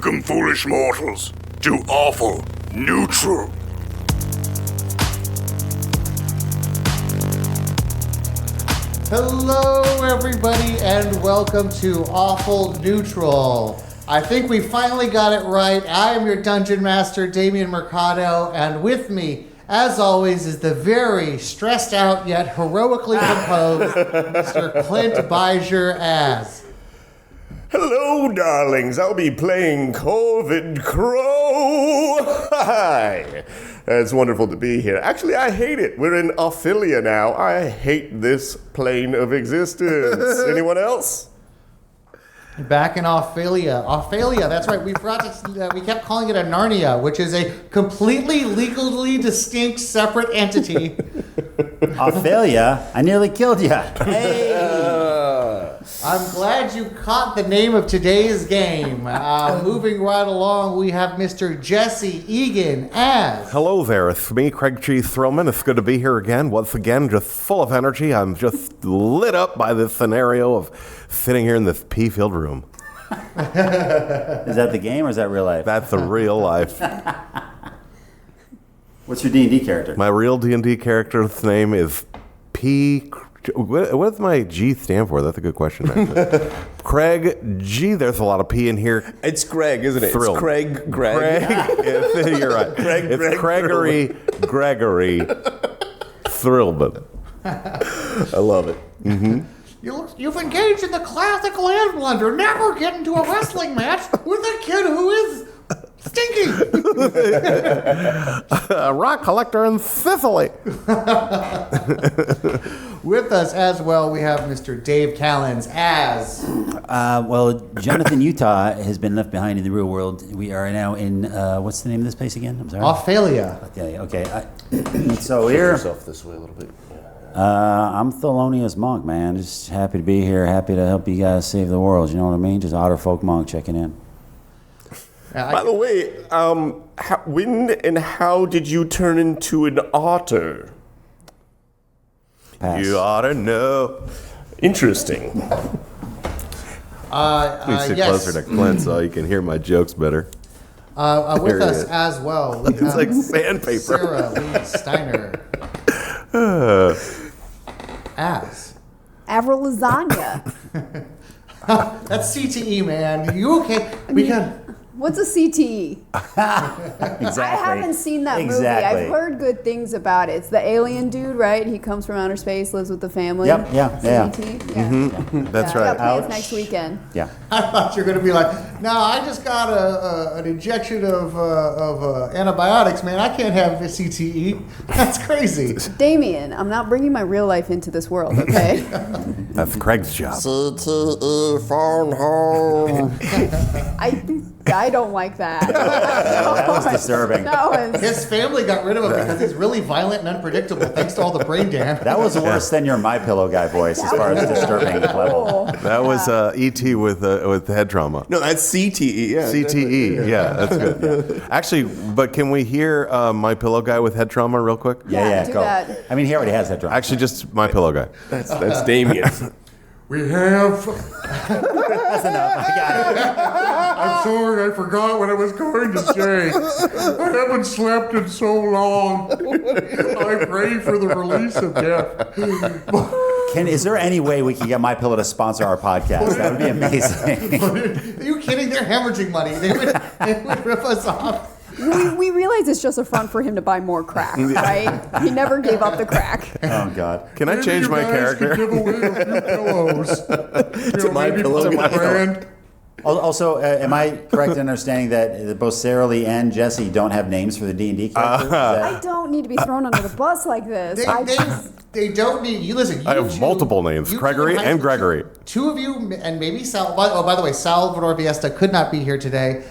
Welcome, foolish mortals, to Awful Neutral. Hello, everybody, and welcome to Awful Neutral. I think we finally got it right. I am your Dungeon Master, Damian Mercado, and with me, as always, is the very stressed out yet heroically composed Mr. Clint Bijzer as... Hello, darlings. I'll be playing Corvid Crow. Hi. It's wonderful to be here. Actually, I hate it. We're in Ophelia now. I hate this plane of existence. Anyone else? Back in Ophelia. Ophelia, that's right. We forgot to, we kept calling it a Narnia, which is a completely legally distinct separate entity. Ophelia? I nearly killed you. Hey! I'm glad you caught the name of today's game. Moving right along, we have Mr. Jesse Egan as... Hello there, it's me, Craig G. Thrillman. It's good to be here again. Once again, just full of energy. I'm just lit up by this scenario of sitting here in this pea-filled room. Is that the game or is that real life? That's the real life. What's your D&D character? My real D&D character's name is P... What does my G stand for? That's a good question, actually. Craig G. There's a lot of P in here. It's Greg, isn't it? Thrilled. It's Craig. You're right. It's Gregory Thrillman. I love it. Mm-hmm. You've engaged in the classic land blunder. Never get into a wrestling match with a kid who is stinky. A rock collector in Sicily. With us as well, we have Mr. Dave Callens as... Well, Jonathan Utah has been left behind in the real world. We are now in, what's the name of this place again? I'm sorry. Ophelia. Okay. So here... Yourself this way a little bit. I'm Thelonious Monk, man. Just happy to be here. Happy to help you guys save the world. You know what I mean? Just Otter Folk Monk checking in. By the way, when and how did you turn into an otter? Pass. You ought to know. Interesting. Please sit closer to Clint so you can hear my jokes better. With us as well, we It's have like sandpaper. Sara Lee Steiner as... Avril Lasagna. That's CTE, man. You okay? We got... What's a CTE? Exactly. I haven't seen that movie. I've heard good things about it. It's the alien dude, right? He comes from outer space, lives with the family. Yep, yeah. CTE? Yeah. Mm-hmm. That's right. I got plans next weekend. Yeah. I thought you were going to be like, no, I just got an injection of antibiotics, man. I can't have a CTE. That's crazy. Damien, I'm not bringing my real life into this world, okay? That's Craig's job. CTE phone home. I don't like that. That was disturbing. His family got rid of him because he's really violent and unpredictable thanks to all the brain damage. That was worse than your My Pillow guy voice as far as disturbing level. That was E.T. with head trauma. No, that's CTE. Yeah. CTE. Yeah, that's good. Yeah. Actually, but can we hear My Pillow guy with head trauma real quick? Yeah, do go. that. I mean, he already has head trauma. Actually, just My Pillow guy. That's Damien. We have... That's enough. I got it. I'm sorry, I forgot what I was going to say. I haven't slept in so long. I pray for the release of death. Is there any way we can get My Pillow to sponsor our podcast? That would be amazing. Are you kidding? They're hemorrhaging money. They would rip us off. We realize it's just a front for him to buy more crack, right? He never gave up the crack. Oh, God. Can I change my character? Give away a few pillows. To My Pillow guy. Also, am I correct in understanding that both Sara Lee and Jesse don't have names for the D&D characters? I don't need to be thrown under the bus like this. They don't need you. Listen, I have multiple names: Gregory and Gregory. Two of you, and maybe Sal. By the way, Salvador Viesta could not be here today.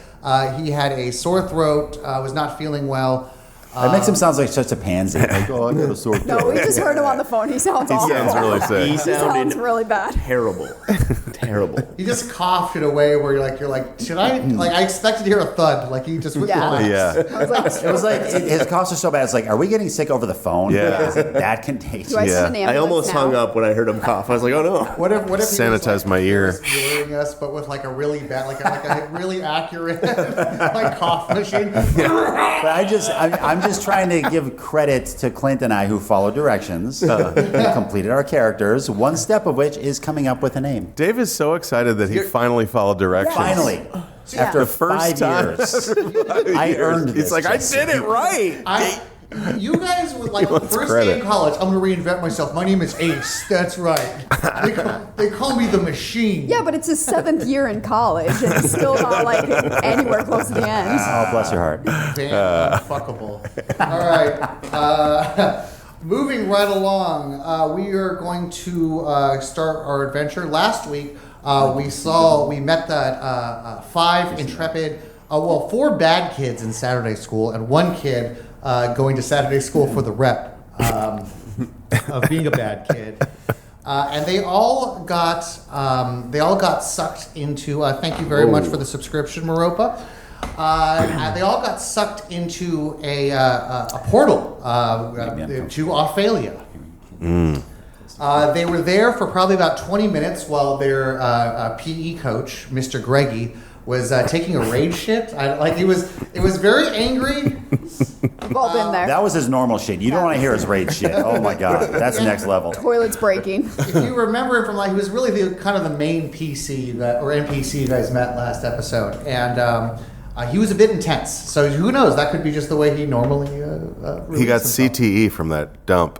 He had a sore throat. Was not feeling well. That makes him sound like such a pansy. Like, oh, I got a sore throat. No, we just heard him on the phone. He sounds awful. He sounds really sick. He sounds really bad. Terrible. terrible. He just coughed in a way where you're like, should I? Like, I expected to hear a thud. Like, he just relaxed. Yeah. It was like his coughs are so bad. It's like, are we getting sick over the phone? Yeah. Is it that contagious? Do I send an I ambulance almost now? hung up when I heard him cough. I was like, oh no. What if he was, Sanitize my ear. luring us, but with like a really bad, like a really accurate like cough machine. But I'm just trying to give credit to Clint and I, who followed directions. We completed our characters, one step of which is coming up with a name. Dave is so excited that he finally followed directions. Finally, after The first 5 time. years, I earned this. He's like, I Jesse. did it right. You guys were like, wants first credit. day in college, I'm going to reinvent myself. My name is Ace. That's right. They call me the Machine. Yeah, but it's his 7th year in college, and he's still not like anywhere close to the end. Oh, bless your heart. Damn, unfuckable. All right. Moving right along, we are going to start our adventure. Last week, we met that 4 bad kids in Saturday school and 1 kid going to Saturday school for the rep of being a bad kid. And they all got sucked into. Thank you very much for the subscription, Maropa. They all got sucked into a portal to Ophelia. They were there for probably about 20 minutes while their PE coach, Mr. Greggy, was taking a raid shit. It was very angry. We've all been there. That was his normal shit. You don't want to hear his rage shit. Oh my god, that's next level. Toilet's breaking. If you remember him from he was really the kind of the main PC or NPC you guys met last episode, and he was a bit intense. So who knows? That could be just the way he normally. He got himself. CTE from that dump.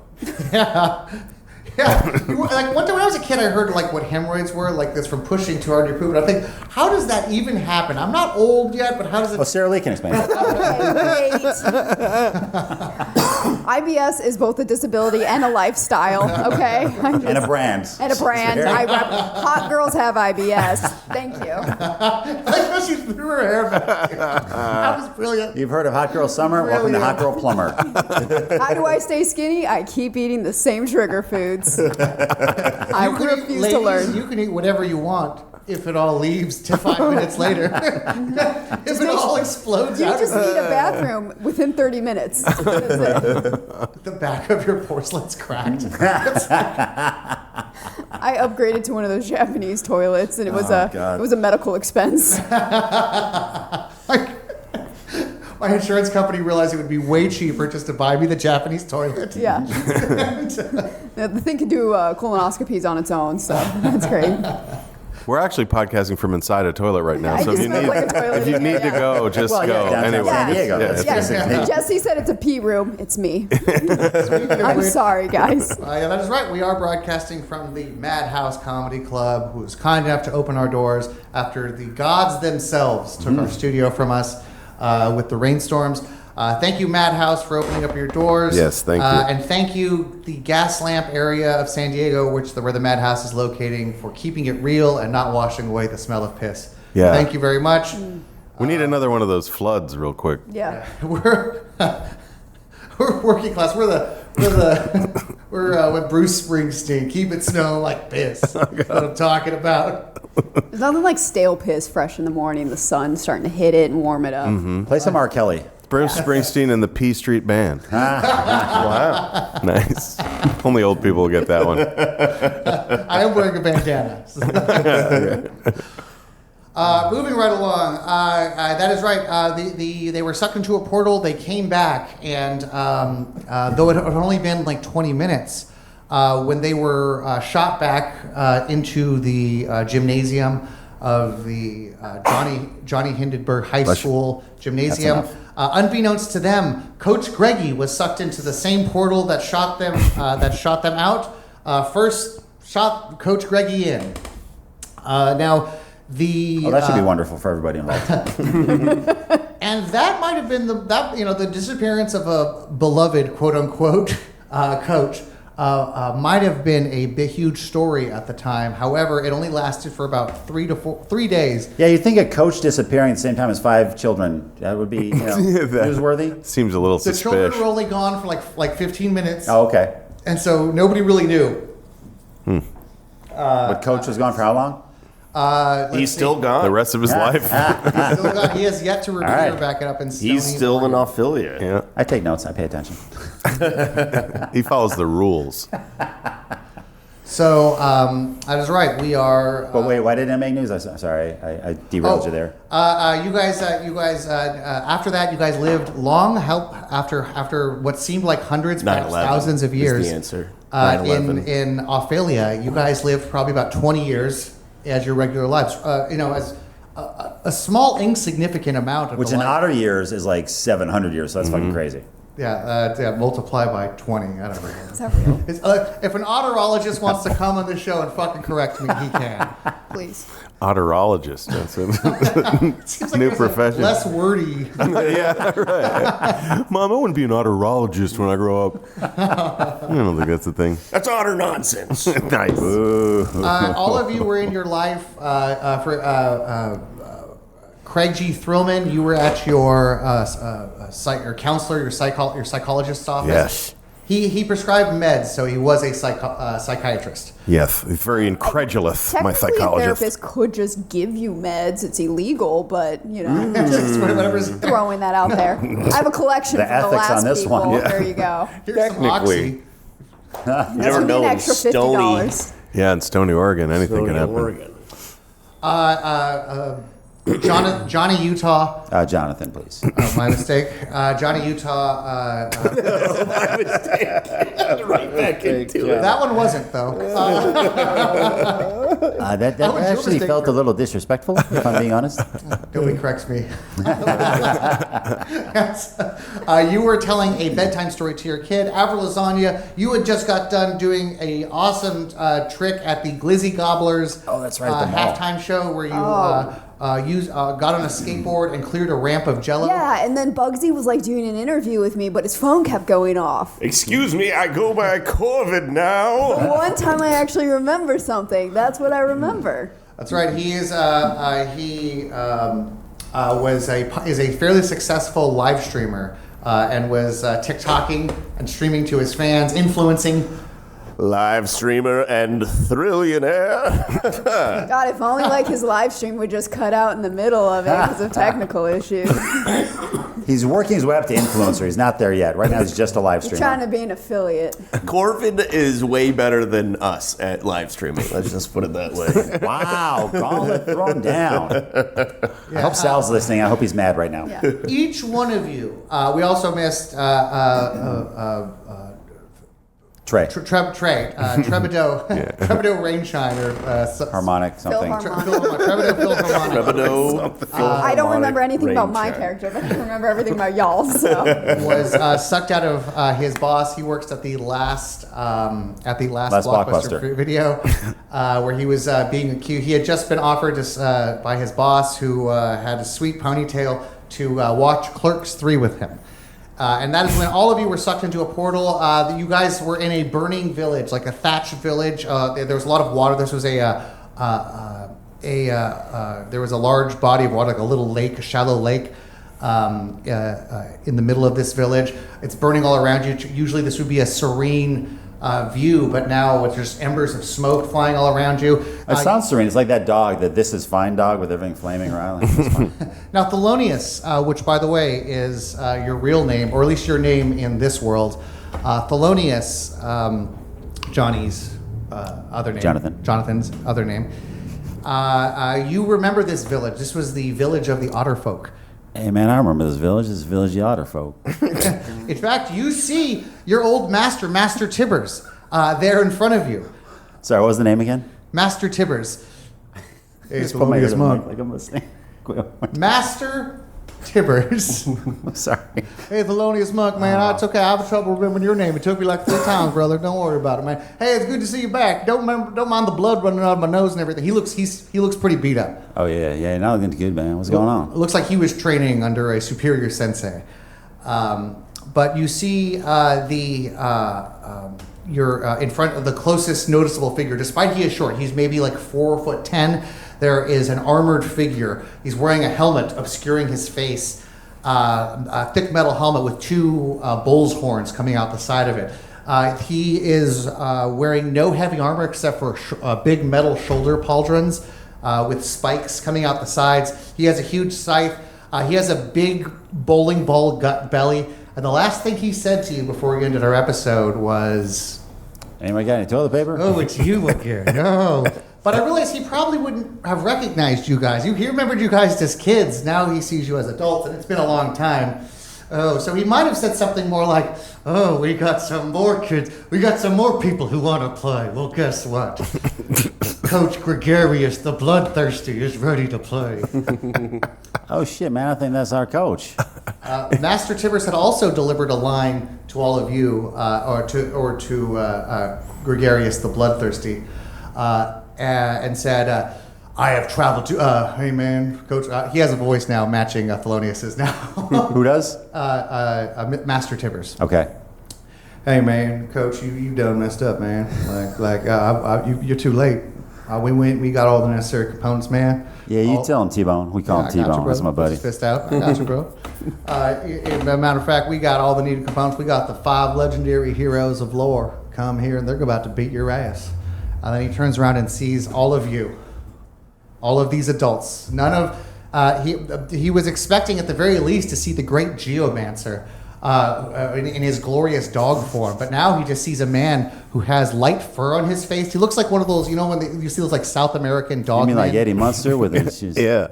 Yeah, like one time when I was a kid, I heard like what hemorrhoids were, like this from pushing too hard to poop. And I think, how does that even happen? I'm not old yet, but how does it? Oh, Sara Lee can explain it. Okay, wait. IBS is both a disability and a lifestyle. Okay, And a brand. And a brand. Hot girls have IBS. Thank you. I like how she threw her hair back. That was brilliant. You've heard of Hot Girl Summer? Welcome to Hot Girl Plumber. How do I stay skinny? I keep eating the same trigger foods. I refuse to learn. You can eat whatever you want if it all leaves to 5 minutes later. If it all explodes You out just of need a bathroom within 30 minutes. That's it. the back of your porcelain's cracked. I upgraded to one of those Japanese toilets, and it was God. it was a medical expense. My insurance company realized it would be way cheaper just to buy me the Japanese toilet. Yeah. The thing can do colonoscopies on its own, so that's great. We're actually podcasting from inside a toilet right now, I so if just you look need like a toilet if you in there, need to yeah. go, just Well, yeah, go. downtown Anyway, San Diego. Yeah, That's it's- Yeah. Jesse said it's a pee room. It's me. I'm Weird. sorry, guys. Yeah, that is right. We are broadcasting from the Madhouse Comedy Club, who was kind enough to open our doors after the gods themselves took our studio from us with the rainstorms. Thank you, Madhouse, for opening up your doors. Yes, thank you. And thank you, the gas lamp area of San Diego, where the Madhouse is locating, for keeping it real and not washing away the smell of piss. Yeah. Thank you very much. We need another one of those floods real quick. Yeah. We're working class. We're with Bruce Springsteen. Keep it snowing like piss. That's what I'm talking about. There's nothing like stale piss fresh in the morning. The sun's starting to hit it and warm it up. Play some R. Kelly. Bruce Springsteen and the P Street Band. Wow. Nice. Only old people will get that one. I am wearing a bandana. Moving right along, that is right. They were sucked into a portal. They came back, and though it had only been like 20 minutes, when they were shot back into the gymnasium of the Johnny Hindenburg High School gymnasium, unbeknownst to them, Coach Greggy was sucked into the same portal that shot them out. First shot Coach Greggy in. Now. That should be wonderful for everybody involved. And that might have been the disappearance of a beloved quote unquote coach might have been a big huge story at the time. However, it only lasted for about 3 days. Yeah, you'd think a coach disappearing at the same time as 5 children, that would be newsworthy. Seems a little The suspicious. children were only gone for like 15 minutes. Oh, okay. And so nobody really knew. But coach was gone for how long? He's still gone. The rest of his life. He has yet to appear back it up in Stony. He's still an Ophelia. Yeah. I take notes. I pay attention. He follows the rules. So that is right. We are. But wait, why didn't it make news? Sorry, I derailed you there. You guys. After that, you guys lived long. After what seemed like hundreds, perhaps thousands of years. The answer. In Ophelia, you guys lived probably about 20 years as your regular lives. As a small, insignificant amount of Which in otter years is like 700 years. So that's fucking crazy. Yeah, multiply by 20. I don't know. Is that real? If an otterologist wants to come on the show and fucking correct me, he can. Please. Otterologist. That's a new profession. Less wordy. Yeah, right. Mom, I want to be an otterologist when I grow up. I don't think that's the thing. That's otter nonsense. Nice. All of you were in your life Craig G. Thrillman, you were at your counselor, your psychologist's office. Yes. He prescribed meds, so he was a psychiatrist. Yes, he's very incredulous, my Technically, a psychologist. therapist could just give you meds. It's illegal, but, just Whatever's throwing that out there. I have a collection The for the ethics last on this people. one. There you go. Here's some Technically. Oxy. That's never gonna be an know in extra Stony. $50. Yeah, in Stony, Oregon, anything Stony, can happen. Oregon. Johnny Utah. Jonathan, please. My mistake. Johnny Utah. My mistake. Right back into it. That one wasn't, though. That was your actually mistake, felt a little disrespectful, if I'm being honest. Nobody corrects me. Yes. You were telling a bedtime story to your kid. After lasagna, you had just got done doing a awesome trick at the Glizzy Gobblers Oh, that's right, at the mall. halftime show where you got on a skateboard and cleared a ramp of Jello. Yeah, and then Bugsy was like doing an interview with me, but his phone kept going off. Excuse me, I go by COVID now. One time I actually remember something. That's what I remember. That's right. He is is a fairly successful live streamer and was TikToking and streaming to his fans, influencing. Live streamer and thrillionaire. God, if only like his live stream would just cut out in the middle of it because of technical issues. He's working his way up to influencer. He's not there yet. Right now, he's just a live He's streamer. trying to be an affiliate. Corvid is way better than us at live streaming. Let's just put it that way. Wow, gauntlet thrown down. I hope Sal's listening. I hope he's mad right now. Yeah. Each one of you. We also missed Trey. Trebido Rainshine or Harmonic something. Trebido Philharmonic. I don't remember anything about my Rain character, but I remember everything about y'all. So Was sucked out of his boss. He works at the last Blockbuster video, where he was being accused. He had just been offered by his boss, who had a sweet ponytail, to watch Clerks 3 with him. And that is when all of you were sucked into a portal. You guys were in a burning village, like a thatched village. There was a lot of water. This was there was a large body of water, like a little lake, a shallow lake, in the middle of this village. It's burning all around you. Usually this would be a serene view, but now with just embers of smoke flying all around you. It sounds serene. It's like that dog, that This Is Fine dog with everything flaming around. Now, Thelonious, which, by the way, is your real name, or at least your name in this world. Thelonious, Johnny's other name. Jonathan's other name. You remember this village. This was the village of the Otter folk. Hey, man, I remember this village. This is Village of the Otter folk. In fact, you see your old master, Master Tibbers, there in front of you. Sorry, what was the name again? Master Tibbers. Hey, Just put my ear to the mic Monk. like I'm listening. Master Tibbers. Sorry. Hey, Thelonious Monk, man, it's okay. I have trouble remembering your name. It took me like 3 times, brother. Don't worry about it, man. Hey, it's good to see you back. Don't mind the blood running out of my nose and everything. He looks pretty beat up. Oh, yeah. Not looking good, man. What's going on? It looks like he was training under a superior sensei. But you see you're in front of the closest noticeable figure. Despite he is short, he's maybe like 4'10". There is an armored figure. He's wearing a helmet obscuring his face, a thick metal helmet with 2 bull's horns coming out the side of it. He is wearing no heavy armor except for big metal shoulder pauldrons with spikes coming out the sides. He has a huge scythe. He has a big bowling ball gut belly. And the last thing he said to you before we ended our episode was... Anybody got any toilet paper? Oh, it's you again. No. But I realized he probably wouldn't have recognized you guys. He remembered you guys as kids. Now he sees you as adults, and it's been a long time. Oh, so he might have said something more like, oh, we got some more kids. We got some more people who want to play. Well, guess what? Coach Gregarious, the bloodthirsty, is ready to play. Oh, shit, man. I think that's our coach. Master Tibbers had also delivered a line to all of you, or to Gregarious, the bloodthirsty, and said, I have traveled to, hey man, Coach, he has a voice now matching Thelonius's now. Who does? Master Tibbers. Okay. Hey man, Coach, you done messed up, man. You're too late. We got all the necessary components, man. Yeah, you tell him T-Bone. We call him T-Bone. That's my buddy. Fist out. I got you, bro. As a matter of fact, we got all the needed components. We got the 5 legendary heroes of lore come here, and they're about to beat your ass. And then he turns around and sees all of you. All of these adults. None of... he was expecting at the very least to see the great Geomancer in his glorious dog form, but now he just sees a man who has light fur on his face. He looks like one of those, when you see those like South American dog. You mean men? like Eddie Munster with his shoes? Yeah,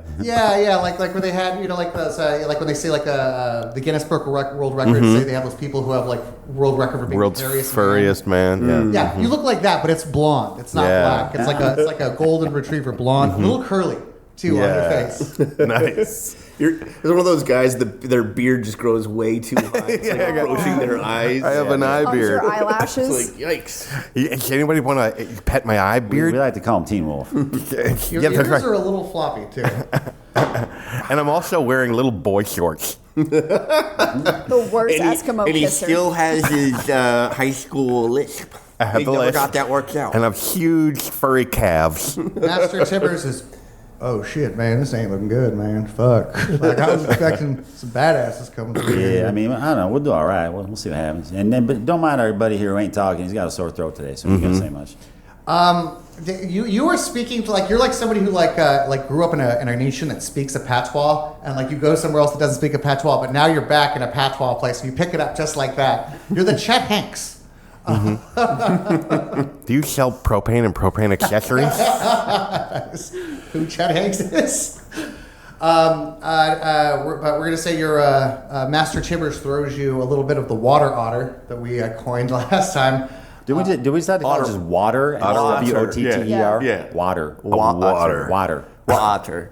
like where they had, like those, like when they say like the Guinness Book of World Records, say they have those people who have like world record for being world's furriest man. Yeah, you look like that, but it's blonde. It's not black. It's like a golden retriever blonde, a little curly too on your face. Nice. You're one of those guys. Their beard just grows way too high. It's like approaching their eyes. I have an eye beard. Your eyelashes. It's like yikes. Can anybody want to pet my eye beard? We like to call him Teen Wolf. Your ears are a little floppy too. And I'm also wearing little boy shorts. The worst Eskimo and he kisser. still has his high school lisp. I have He the never lisp. got that worked out. And I have huge furry calves. Master Tibbers is, oh shit, man, this ain't looking good, man. Fuck. Like I was expecting some badasses coming through. Yeah, I mean, I don't know. We'll do all right. We'll see what happens. And then, but don't mind our buddy here who ain't talking. He's got a sore throat today, so we can't say much. You are speaking to you're like somebody who like grew up in a nation that speaks a patois, and like you go somewhere else that doesn't speak a patois, but now you're back in a patois place and you pick it up just like that. You're the Chet Hanks. Do you sell propane and propane accessories? Who Chet Hanks is? But we're going to say your Master Tibbers throws you a little bit of the water otter that we coined last time. Did we decide to call it just water? W-O-T-T-E-R? Yeah. Water. Water. Water. Water.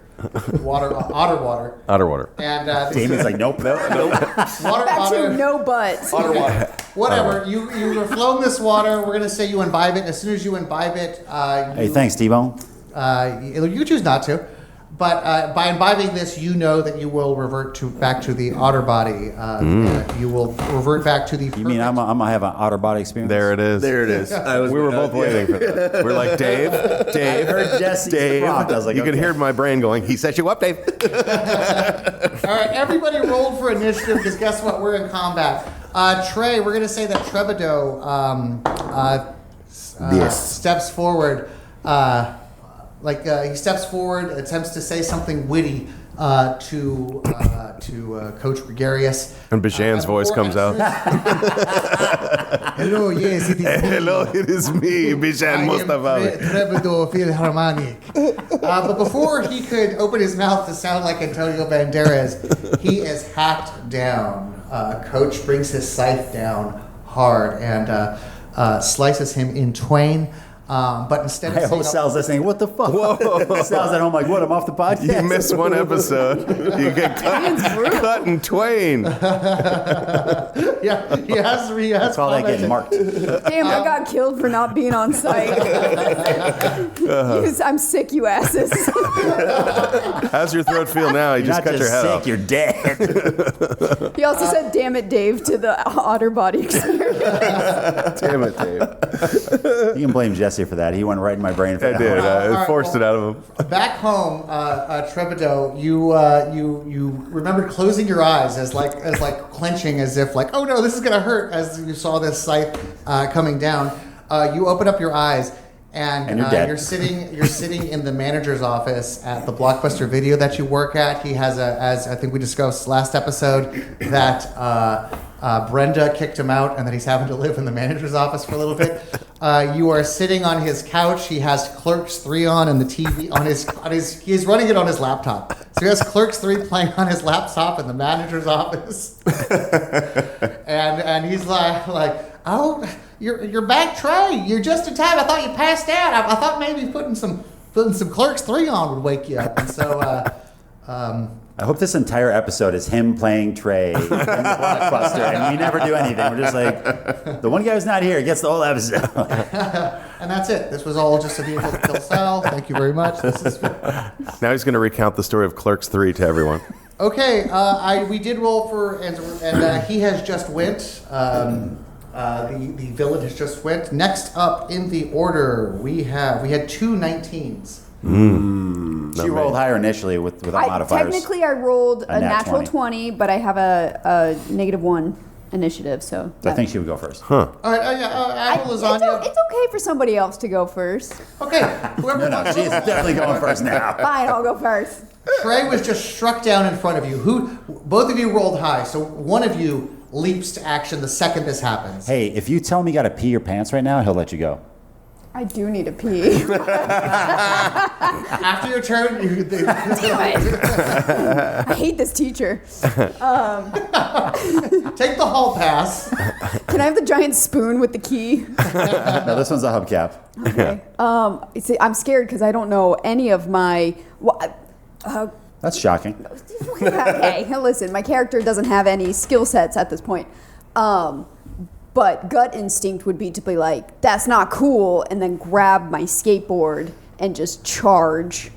Otter water. Otter water. And Damien's like, nope. water Back otter. to no butts. Whatever. You were flown this water. We're going to say you imbibe it. As soon as you imbibe it, Hey, thanks, T-Bone. you choose not to. But by imbibing this, you know that you will revert back to the otter body. You will revert back to the. You mean I'm going to have an otter body experience? There it is. There it is. We were both waiting for that. We're like, Dave. I heard Jesse's Dave. prompt. I was like, you could okay. hear my brain going, he set you up, Dave. All right, everybody roll for initiative because guess what? We're in combat. Trey, we're going to say that Trebido steps forward. He steps forward, attempts to say something witty to Coach Gregarious. And Bajan's voice comes out. Hello, yes, it is me. Hello, it is me, Bajan Mustafa. Trebido Philharmonic. But before he could open his mouth to sound like Antonio Banderas, he is hacked down. Coach brings his scythe down hard and slices him in twain. But instead I of hope Sal's listening. What the fuck? Whoa. Sal's at home like, what, I'm off the podcast? You missed one episode. You get cut in twain. yeah, he has Call that getting marked. Damn, I got killed for not being on site. I'm sick, you asses. How's your throat feel now? You just Not cut your head sick, off. you're dead. He also said, damn it, Dave, to the otter body experience. Damn it, Dave. You can blame Jesse for that. He went right in my brain for I that did. one. I forced it out of him. Back home, Trebido, you remembered closing your eyes as clenching as if like, oh no, this is gonna hurt as you saw this scythe coming down. You open up your eyes And you're dead. you're sitting in the manager's office at the Blockbuster Video that you work at. He has as I think we discussed last episode, that Brenda kicked him out, and that he's having to live in the manager's office for a little bit. You are sitting on his couch. He has Clerks 3 on, and the TV on his he's running it on his laptop. So he has Clerks 3 playing on his laptop in the manager's office. and he's like, oh, you're back, Trey. You're just in time. I thought you passed out. I thought maybe putting some Clerks 3 on would wake you up. And so I hope this entire episode is him playing Trey in the Blockbuster, and we never do anything. We're just like, the one guy who's not here gets the whole episode. And that's it. This was all just a vehicle to kill Sal. Thank you very much. This is Now he's going to recount the story of Clerks 3 to everyone. okay. We did roll for, and he has just went. The villain has just went. Next up in the order, we had two 19s. She rolled higher initially without modifiers. Technically, I rolled a nat natural 20, but I have a -1 initiative, so I think she would go first. All right. Apple lasagna. it's okay for somebody else to go first. Okay. Whoever No, she's definitely going first now. Fine, I'll go first. Trey was just struck down in front of you. Both of you rolled high, so one of you leaps to action the second this happens. Hey, if you tell him you got to pee your pants right now, he'll let you go. I do need to pee. After your turn, I hate this teacher. take the hall pass. Can I have the giant spoon with the key? No, this one's a hubcap. Okay. See, I'm scared because I don't know any of my. That's shocking. Okay, listen, my character doesn't have any skill sets at this point. But gut instinct would be to be like, that's not cool, and then grab my skateboard and just charge.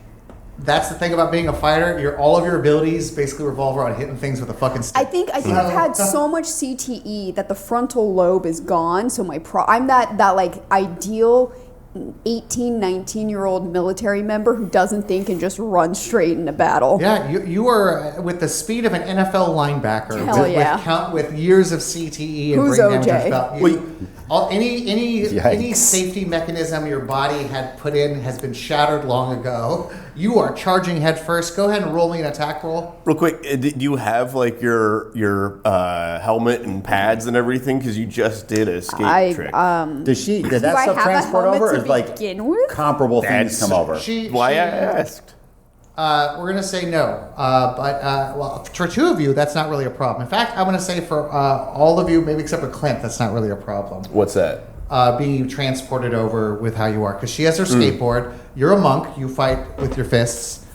That's the thing about being a fighter. All of your abilities basically revolve around hitting things with a fucking stick. I think I've had so much CTE that the frontal lobe is gone. So I'm that like ideal 18, 19-year-old military member who doesn't think and just runs straight into battle. Yeah, you are with the speed of an NFL linebacker. Hell yeah. with years of CTE and Who's brain OJ? damage. Any safety mechanism your body had put in has been shattered long ago. You are charging head first. Go ahead and roll me an attack roll. Real quick, do you have like your helmet and pads and everything? Because you just did a skate trick. Did that I stuff have a transport helmet over, to or like begin with? comparable things come over? Why I asked. We're going to say no. But for two of you, that's not really a problem. In fact, I'm going to say for all of you, maybe except for Clint, that's not really a problem. What's that? Being transported over with how you are. Because she has her skateboard. You're a monk. You fight with your fists.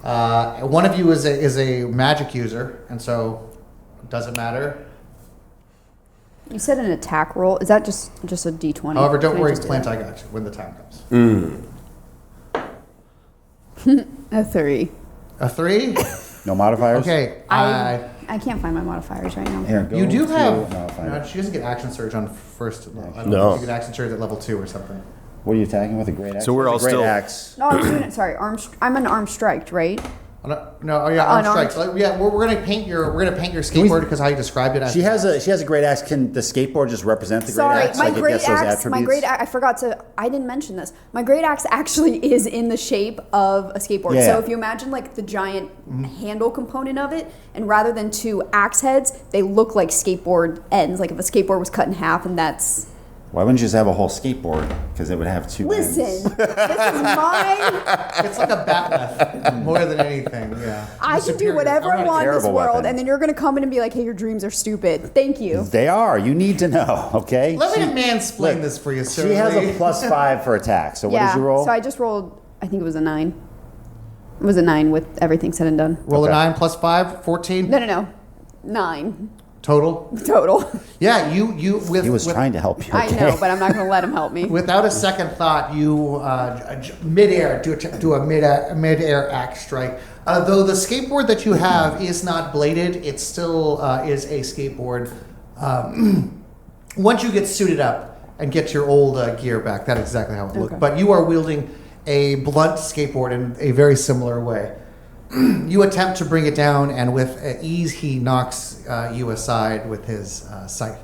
One of you is a magic user, and so it doesn't matter. You said an attack roll. Is that just a D20? However, don't worry, do Clint, I got you when the time comes. A 3. A 3? No modifiers? Okay. I can't find my modifiers right now. Here, go You do to- have. No, I'll find No, it. she doesn't get action surge on first. I don't No. know if you get action surge at level 2 or something. What are you attacking with? A great axe? So we're all With a great still- axe. No, I'm doing it. Sorry, I'm an arm striked, right? No, arm Unarmed. strikes. Like, we're gonna paint your skateboard because how you described it. She has a great axe. Can the skateboard just represent the great Sorry, axe? my Like it great gets those axe. My attributes? great axe. I forgot to. I didn't mention this. My great axe actually is in the shape of a skateboard. Yeah. So if you imagine like the giant handle component of it, and rather than two axe heads, they look like skateboard ends. Like if a skateboard was cut in half, and that's. Why wouldn't you just have a whole skateboard? Because it would have two Listen, ends. this is mine. It's like a batleth more than anything. Yeah. I can do Superior. whatever I not a want in this terrible world, weapon. and then you're gonna come in and be like, "Hey, your dreams are stupid." Thank you. They are. You need to know, okay? Let me mansplain this for you, sir. She has a +5 for attack. So what Yeah. did you roll? So I just rolled. I think it was a 9. It was a 9 with everything said and done. Roll Okay. a 9 plus 5, 14 No. 9 total. total. Yeah, you with he was with, trying to help you. I Okay? know, but I'm not gonna let him help me. without a second thought, you midair do a midair axe strike. Though the skateboard that you have is not bladed, it still is a skateboard. Once you get suited up and get your old gear back, that's exactly how it looked. Okay. But you are wielding a blunt skateboard in a very similar way. You attempt to bring it down, and with ease, he knocks you aside with his scythe.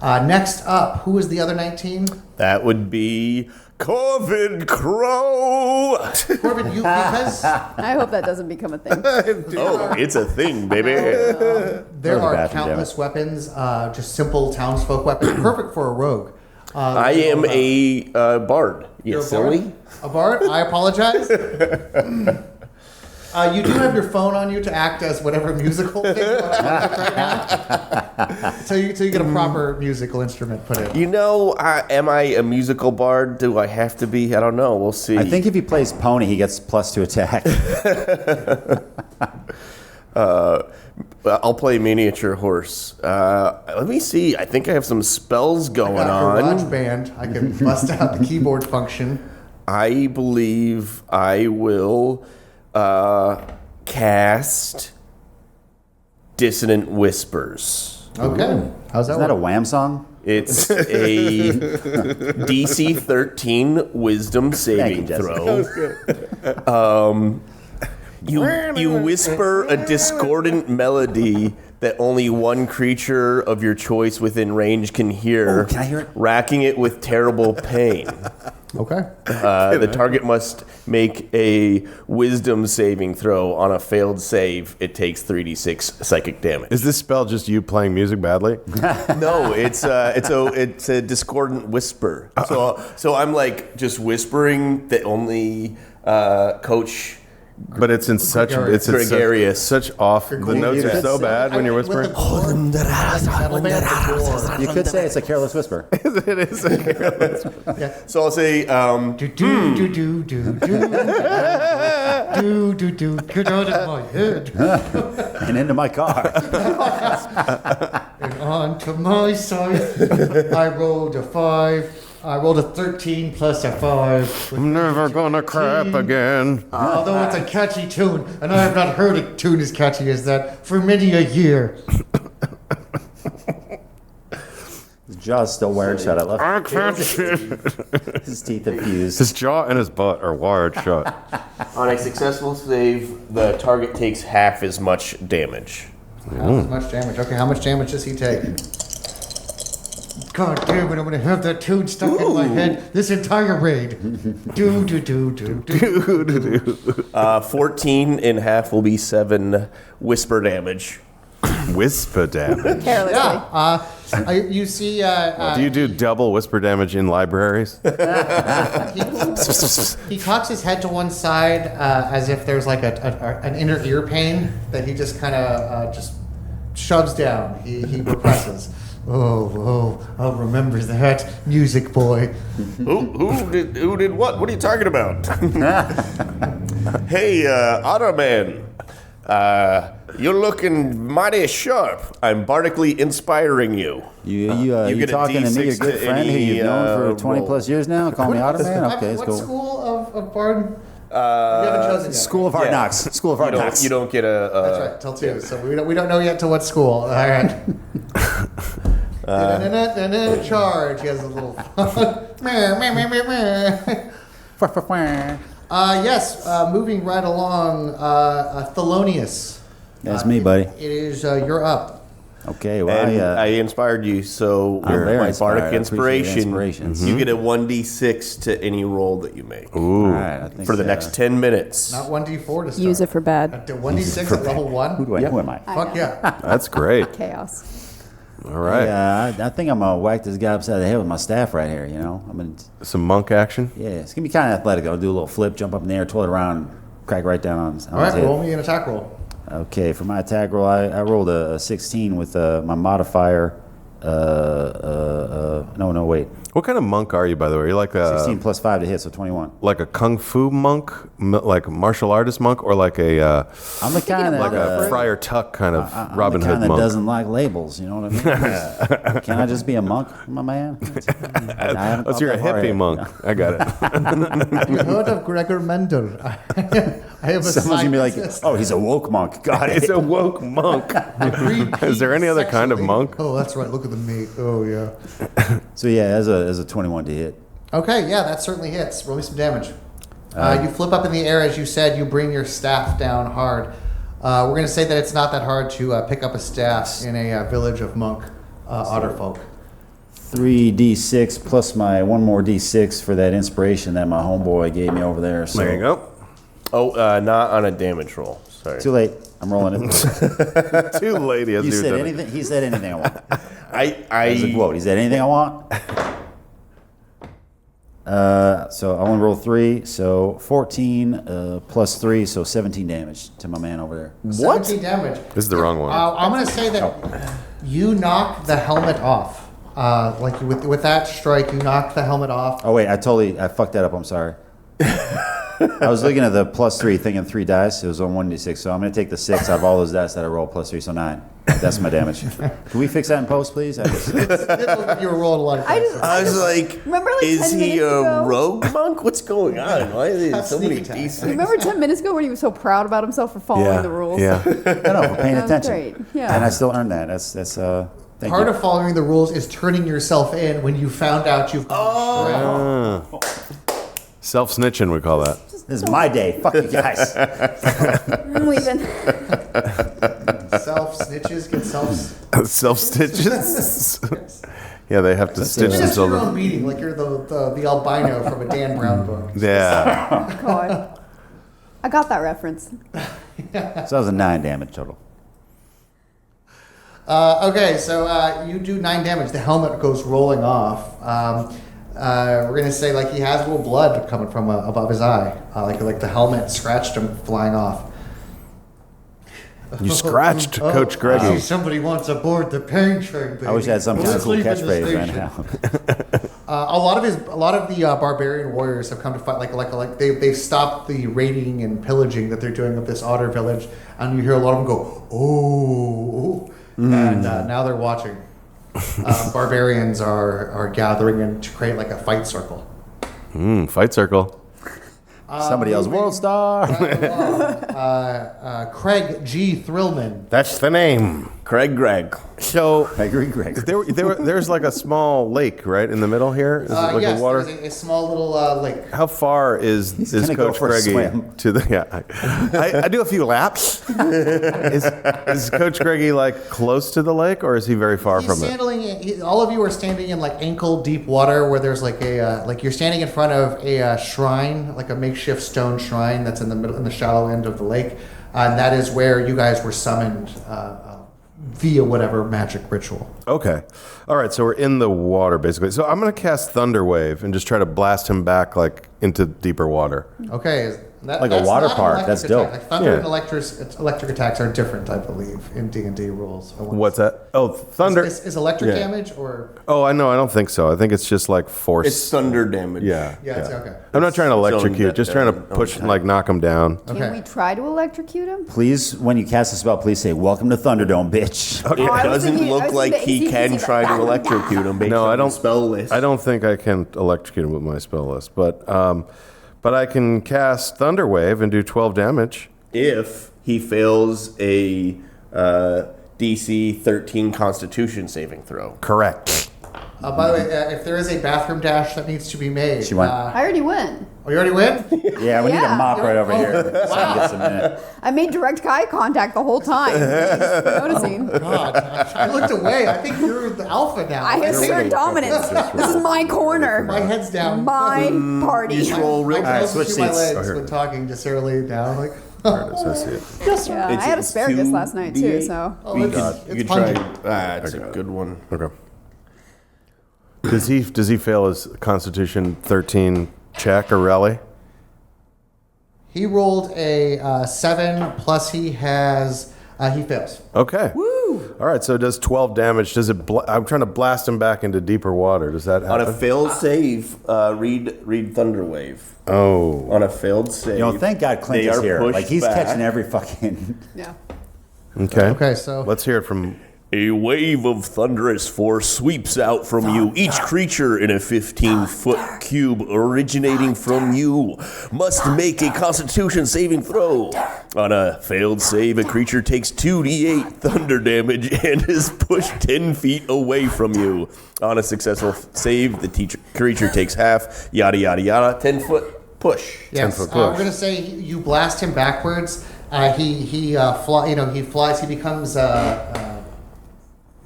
Next up, who is the other 19? That would be COVID Crow. Corbin, you, because I hope that doesn't become a thing. Oh, it's a thing, baby. there are bathroom, countless weapons, just simple townsfolk weapons, perfect for a rogue. I am a bard. You're Yes, a bard? silly. A bard? I apologize. You do have your phone on you to act as whatever musical thing you want to act right now. So you get a proper musical instrument put in. You know, am I a musical bard? Do I have to be? I don't know. We'll see. I think if he plays pony, he gets +2 attack. I'll play miniature horse. Let me see. I think I have some spells going on. Garage band. I can bust out the keyboard function. I believe I will cast Dissonant Whispers. Okay. How's that Isn't that a work? Wham song? It's a DC 13 Wisdom saving Jesse. throw. You whisper a discordant melody that only one creature of your choice within range can hear, Oh, can I hear it? racking it with terrible pain. Okay. The target must make a wisdom saving throw. On a failed save, it takes 3d6 psychic damage. Is this spell just you playing music badly? No, it's a discordant whisper. So I'm like just whispering that only Coach. But it's in such it's in Gregarious. such off. The notes are so bad when you're whispering. You could say it's a careless whisper. It is. So I'll say, Do do do do do do do. Get out of my head And into my car. and onto my side. I rolled a 5. I rolled a 13 plus a 5. I'm never gonna crap again. Although it's a catchy tune, and I have not heard a tune as catchy as that for many a year. His jaw's still wired shut. I love I can't shit. his teeth are fused. His jaw and his butt are wired shut. on a successful save, the target takes half as much damage. Not as much damage. Okay, how much damage does he take? God damn it, I'm gonna have that tune stuck in my head this entire raid. Do do do do do. 14 in half will be 7 whisper damage. Whisper damage. Carelessly. Yeah, you see, Do you do double whisper damage in libraries? he cocks his head to one side as if there's like an inner ear pain that he just kind of just shoves down. He represses. Oh, I'll remember that, music boy. Who did what? What are you talking about? Hey, Ottoman. You're looking mighty sharp. I'm bardically inspiring you. You get a talking to me, your D6 good to friend who any, you've known for 20 roll. plus years now? Call me Ottoman? Okay, it's What cool. school of Bard? You haven't chosen yet. School of Hard Yeah. Knocks. School of Hard Knocks. You don't get a. That's right, till 2. So we don't know yet to what school. All right. Charge. He has a little. Yes. Moving right along. Thelonious. That's me, buddy. It is. You're up. Okay, well, And I inspired you, so I'm very my inspired. I bardic appreciate inspiration. inspirations. You get a 1d6 to any roll that you make all right, I think for the next 10 minutes. Not 1d4 to start. Use it for bad. 1d6 at level 1. Who am I? Fuck yeah. That's great. Chaos. All right. Yeah, I think I'm gonna whack this guy upside the head with my staff right here. You know, I'm gonna. Some monk action. Yeah, it's gonna be kind of athletic. I'll do a little flip, jump up in the air, twirl it around, crack right down on his All right, head. roll me an attack roll. Okay, for my attack roll, I rolled a 16 with my modifier. No, wait. What kind of monk are you, by the way? You're like 16 a plus 5 to hit, so 21. like a kung fu monk, like a martial artist monk, or like a I'm the kind like a of Friar Tuck kind of I'm Robin the Hood kind that monk. doesn't like labels. You know what I mean? Can I just be a monk, my man? Oh, so you're a hippie monk. I got it. Have you heard of Gregor Mendel? I have a Someone's gonna be like, scientist. "Oh, he's a woke monk." Got it. It's a woke monk. Is there any other kind of monk? Oh, that's right. Look at the meat. Oh, yeah. So yeah, as a 21 to hit. Okay, yeah, that certainly hits. Roll me some damage. You flip up in the air, as you said. You bring your staff down hard. We're going to say that it's not that hard to pick up a staff in a village of monk otterfolk. 3d6 plus my one more d6 for that inspiration that my homeboy gave me over there. So There you go. Oh, not on a damage roll. Sorry. Too late. I'm rolling it. Too late. You said anything. He said anything I want. That's a I quote. He said anything I want. So I only roll 3, so 14 plus 3, so 17 damage to my man over there. 17 damage. This is the wrong one. I'm going to say that you knock the helmet off. Like with that strike, you knocked the helmet off. Oh wait, I fucked that up. I'm sorry. I was looking at the plus 3, thinking 3 dice. It was on 1d6, so I'm going to take the 6 out of all those dice that I rolled plus 3, so 9. That's my damage. Can we fix that in post, please? You were rolling a lot of dice. I was like, Remember, like, is 10 he minutes a ago? rogue monk? What's going on? Why are there so many Sneak attack. D6? Remember 10 minutes ago when he was so proud about himself for following the rules? Yeah. No, for paying That was attention. great. Yeah. And I still earned that. That's thank Part you. of following the rules is turning yourself in when you found out you've gone Self-snitching, we call that. This is my day. Fuck you guys. I'm leaving. Self-snitches get Self-stitches? Yeah, they have to stitch It's your own themselves. beating, like you're the albino from a Dan Brown book. Yeah. God. I got that reference. So that was a 9 damage total. Okay, so you do 9 damage. The helmet goes rolling off. We're gonna say like he has a little blood coming from above his eye, like the helmet scratched him flying off. You scratched Coach I Greggy. see somebody wants aboard the pain train, baby. I wish I had some kind of Let's cool leave in the catchphrase right station. now. A lot of the barbarian warriors have come to fight. Like they've stopped the raiding and pillaging that they're doing of this otter village, and you hear a lot of them go, "Oh," and now they're watching. Barbarians are gathering in to create like a fight circle. Fight circle. Somebody else, World Star. Craig G. Thrillman. That's the name. Greg. So I agree, Greg. there's like a small lake, right, in the middle here? Is it like Yes, a water? there's a small little lake. How far is gonna go Coach for a Greggy swim. to the? Yeah, I do a few laps. Is Coach Greggy like close to the lake, or is he very far He's from it? standing. All of you are standing in like ankle deep water, where there's like like you're standing in front of a shrine, like a makeshift stone shrine that's in the middle, in the shallow end of the lake, and that is where you guys were summoned via whatever magic ritual. Okay, all right. So we're in the water basically. So I'm gonna cast Thunder Wave and just try to blast him back like into deeper water. Okay. Like a that's water not an park, electric that's attack. dope. Like thunder Yeah. and electric attacks are different, I believe, in D&D rules. What's that? Oh, thunder. Is electric Yeah. damage or? Oh, I know. I don't think so. I think it's just like force. It's thunder damage. Yeah. Yeah, it's okay. I'm not trying to electrocute. that Just trying to down. push, like, knock him down. Can Okay. we try to electrocute him? Please, when you cast a spell, please say, "Welcome to Thunderdome, bitch." It I was doesn't thinking- I look was like thinking he AC can is try like- to electrocute him based No, on I don't. the spell list. I don't think I can electrocute him with my spell list, but I can cast Thunder Wave and do 12 damage. If he fails a DC 13 Constitution saving throw. Correct. By the way, if there is a bathroom dash that needs to be made, She went. I already went. Oh, you already win? Yeah, we need a Yeah. mop right over here. So Wow. get some minute. I made direct eye contact the whole time. Noticing. God, I looked away. I think you're the alpha now. I assert dominance. This is my corner. My head's down. My party. You just roll real My Alright, toes switch to my seats. legs when talking to Sara Lee now. Like, There it is. I see it. Yeah, I It's- had it's asparagus 2 last night too, D8. so. oh, You it's, could, it's you could try. pungent. It's a good one. Okay. Does he fail his Constitution 13 check or rally? He rolled a 7 plus he has, he fails. Okay. Woo! All right. So it does 12 damage. Does it? I'm trying to blast him back into deeper water. Does that On happen? a failed save, read Thunder Wave. Oh. On a failed save. You know, thank God Clint they is are here. pushed Like he's back. catching every fucking. Yeah. Okay. Okay, so Let's hear it from. A wave of thunderous force sweeps out from you. Each creature in a 15-foot cube originating from you must make a Constitution saving throw. On a failed save, a creature takes 2d8 thunder damage and is pushed 10 feet away from you. On a successful save, the creature takes half. Yada yada yada. 10-foot push. yes, 10-foot we're push. gonna say you blast him backwards. He flies. He becomes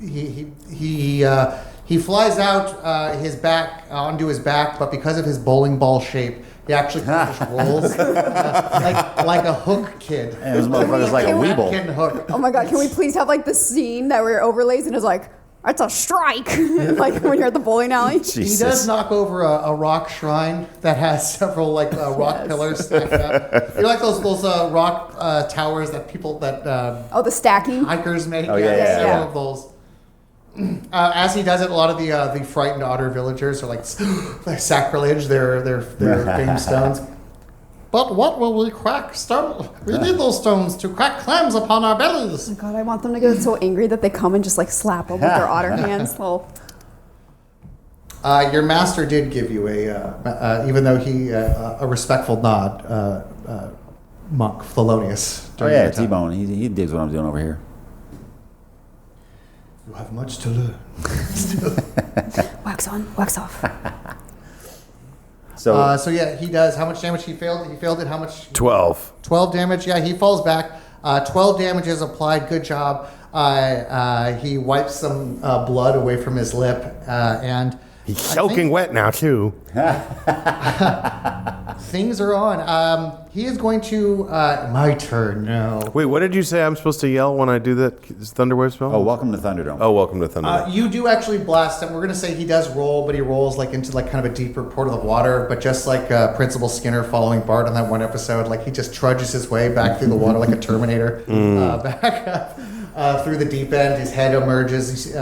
he He flies out his back onto his back, but because of his bowling ball shape, he actually kind of just rolls like a hook kid. And this motherfucker's like a weeble. Kid hook. Oh my god, can we please have like the scene that where it overlays and is like, that's a strike, like when you're at the bowling alley. He does knock over a rock shrine that has several like rock pillars stacked up. You know, like those rock towers that people Oh, the stacking. hikers make. Oh, yeah. Several of those. As he does it, a lot of the frightened otter villagers are like sacrilege. They're famed stones. But what will we crack? We need those stones to crack clams upon our bellies. Oh my god, I want them to get so angry that they come and just like slap them with their otter hands. Well, Your master did give you even though he a respectful nod, monk Thelonious. Oh yeah, T-Bone. He digs what I'm doing over here. You have much to learn. wax on, wax off. So yeah, he does. How much damage he failed? He failed at how much? 12. 12 damage. Yeah, he falls back. 12 damage is applied. Good job. He wipes some blood away from his lip, and He's soaking wet now, too. things are on. He is going to. My turn now. Wait, what did you say I'm supposed to yell when I do that Thunderwave spell? Oh, welcome to Thunderdome. Oh, welcome to Thunderdome. You do actually blast him. We're going to say he does roll, but he rolls like into like kind of a deeper portal of water. But just like Principal Skinner following Bart on that one episode, like he just trudges his way back through the water like a Terminator, back up through the deep end. His head emerges,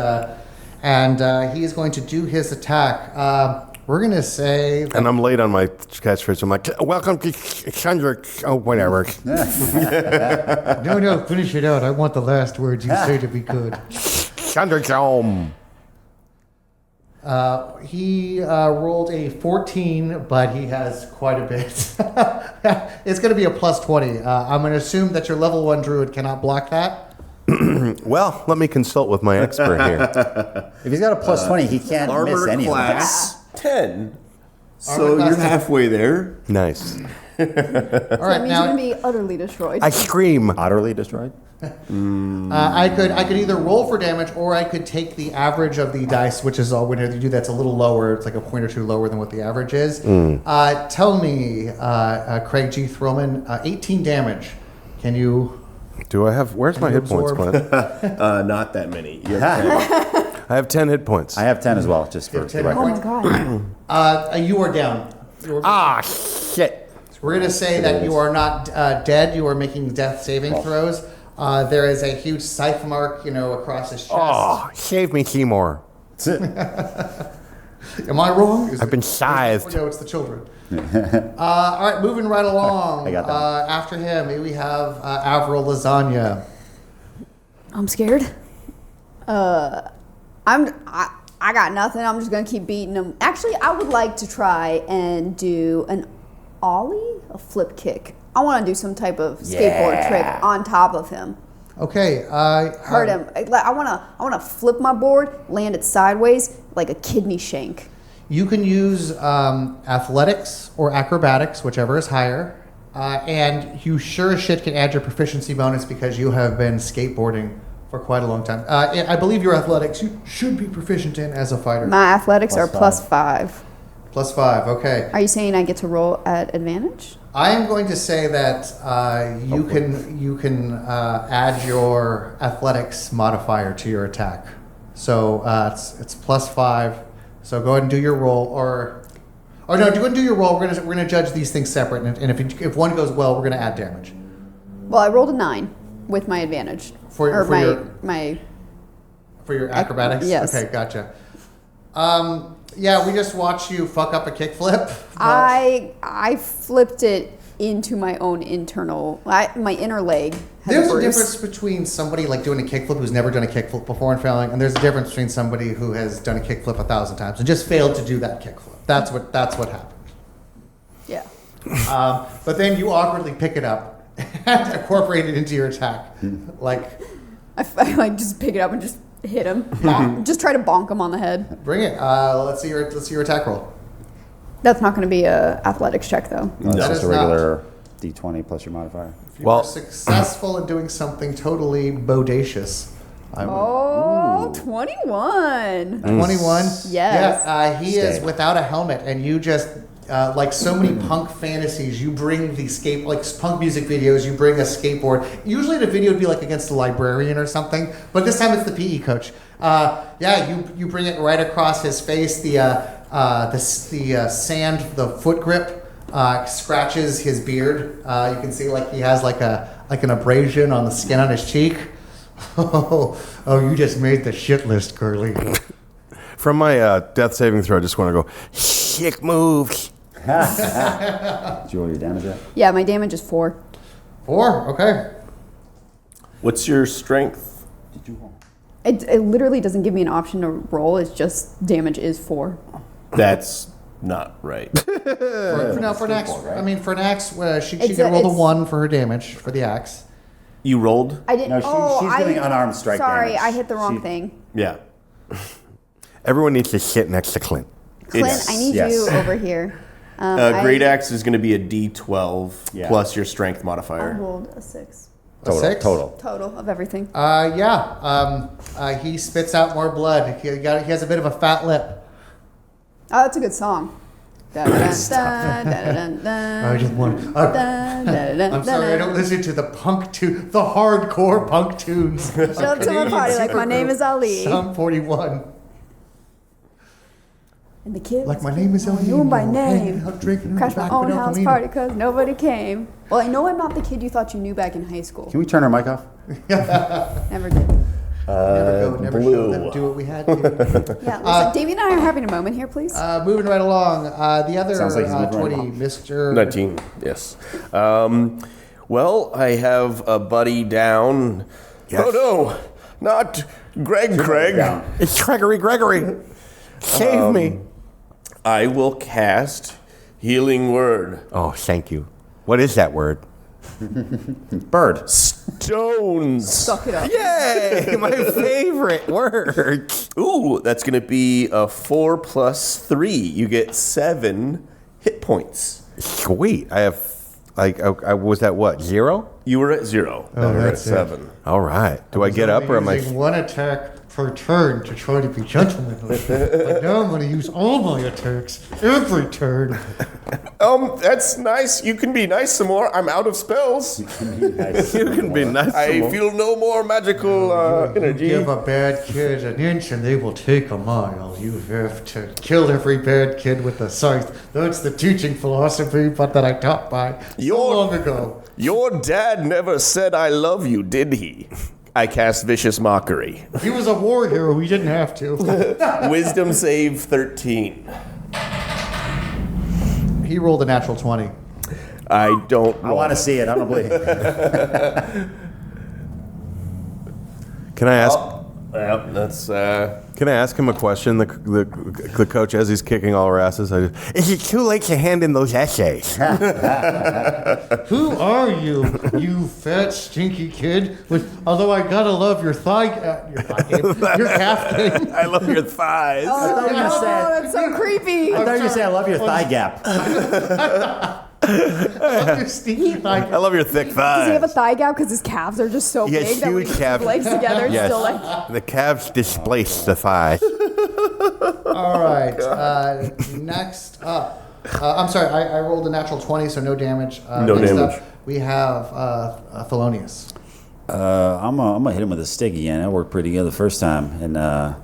and he is going to do his attack. We're going to say... And I'm late on my catchphrase. I'm like, welcome to Chandra. Oh, whatever. No, finish it out. I want the last words you say to be good. Chandra. He rolled a 14, but he has quite a bit. It's going to be a plus 20. I'm going to assume that your level 1 druid cannot block that. Well, let me consult with my expert here. If he's got a plus 20, he can't miss Armor any of them. class 10. So Armor class you're 10. halfway there. Nice. All right, That means you're now gonna be utterly destroyed. I scream. Utterly destroyed? I could either roll for damage or I could take the average of the dice, which is all when you do that's a little lower. It's like a point or two lower than what the average is. Tell me, Craig G. Throwman, 18 damage. Can you? Do I have... Where's my hit points, absorb? Clint? Not that many. You have 10. I have 10 hit points. I have 10 as well, just for the 10 record. Oh my god. You are down. Shit. We're going to say that you are not dead. You are making death saving throws. There is a huge scythe mark, across his chest. Oh, save me, Seymour. Am I wrong? I've been scythed. No, it's the children. All right, moving right along. I got that. After him, we have Avril Lasagna. I'm scared. I got nothing. I'm just gonna keep beating him. Actually, I would like to try and do an ollie, a flip kick. I want to do some type of skateboard trick on top of him. Okay. Hurt him. I wanna flip my board, land it sideways like a kidney shank. You can use athletics or acrobatics, whichever is higher. And you sure as shit can add your proficiency bonus because you have been skateboarding for quite a long time. I believe your athletics you should be proficient in as a fighter. My athletics Plus are plus 5. Plus 5, okay. Are you saying I get to roll at advantage? I am going to say that you can add your athletics modifier to your attack. So it's plus 5. So go ahead and do your roll, or no, go ahead and do your roll. We're gonna judge these things separate, and if one goes well, we're gonna add damage. Well, I rolled a 9 with my advantage. For your acrobatics. Yes. Okay, gotcha. Yeah, we just watched you fuck up a kickflip. I flipped it into my own internal, my inner leg. There's a difference between somebody like doing a kickflip who's never done a kickflip before and failing, and there's a difference between somebody who has done a kickflip 1,000 times and just failed to do that kickflip. That's what happened. Yeah. But then you awkwardly pick it up and incorporate it into your attack, like. I like just pick it up and just hit him. Just try to bonk him on the head. Bring it. Let's see your attack roll. That's not going to be a athletics check though. No, it's That just is a not. regular D20 plus your modifier. If you are successful in doing something totally bodacious, Oh, 21. 21? Yes. Yeah, he is Stay. without a helmet, and you just, like so many punk fantasies, you bring the like punk music videos, you bring a skateboard. Usually the video would be like against the librarian or something, but this time it's the PE coach. You bring it right across his face. The sand, the foot grip, scratches his beard. You can see like he has like an abrasion on the skin on his cheek. Oh, you just made the shit list, Curly. From my death saving throw, I just want to go, sick moves. Did you roll your damage yet? Yeah, my damage is 4. 4? Okay. What's your strength? Did you roll? It literally doesn't give me an option to roll. It's just damage is 4. That's not right. For an axe, right? I mean, for an axe, she It's can roll the it's- 1 for her damage for the axe. You rolled? I didn't. No, she's doing unarmed strike Sorry, damage. I hit the wrong thing. Yeah. Everyone needs to sit next to Clint. Clint, It's- I need yes. you over here. Great axe is going to be a D12 Yeah. plus your strength I modifier. rolled a 6 A 6? Total. total of everything. He spits out more blood. He has a bit of a fat lip. Oh, that's a good song. I I just want. I'm sorry, I don't listen to the hardcore punk tunes. Show up to my party like my name is Ali. Psalm 41. And the kid Like my name is Ali. knew him by and we're hanging name. out, drinking in the Crashed my back own of an El house Camino. party because nobody came. Well, I know I'm not the kid you thought you knew back in high school. Can we turn our mic off? Never did. Never show them do what we had to. Yeah, listen, Damian and I are having a moment here, please. Moving right along. The other Sounds like he's moving right 20, along. Mr. 19, yes. Well, I have a buddy down. Yes. Oh no, not Craig. It's Gregory. Save me. I will cast Healing Word. Oh, thank you. What is that word? Bird. Stones. Suck it up. Yay, my favorite word. Ooh, that's going to be a 4 plus 3. You get 7 hit points. Sweet. I have, I was that what, 0? You were at 0. Oh, You're that's at it. 7. All right. Do I get up or am I? using one attack per turn to try to be gentlemanly. But now I'm going to use all my attacks every turn. That's nice. You can be nice some more. I'm out of spells. You can be nice. I feel no more magical energy. Give a bad kid an inch and they will take a mile. You have to kill every bad kid with a scythe. That's the teaching philosophy but that I taught by so long ago. Your dad never said I love you, did he? I cast Vicious Mockery. He was a war hero. We didn't have to. Wisdom save 13. He rolled a natural 20. I don't I want to see it. I don't believe it. Can I ask? Yep, that's Can I ask him a question? The coach, as he's kicking all our asses, is it too late to hand in those essays? Who are you, you fat, stinky kid? Although I gotta love your your calf game. I love your thighs. Oh, you no, said- that's so creepy. I thought you were saying I love your thigh gap. Your stinky thigh I love your thick Does he have a thighs. thigh gap because his calves are just so He has big that when he huge puts his calves. legs together, it's Yes. still like... The calves displace the thighs. All right. Next up. I'm sorry, I rolled a natural 20, so no damage. No next damage. Up, we have Thelonious. I'm gonna hit him with a stick again. That worked pretty good the first time, and I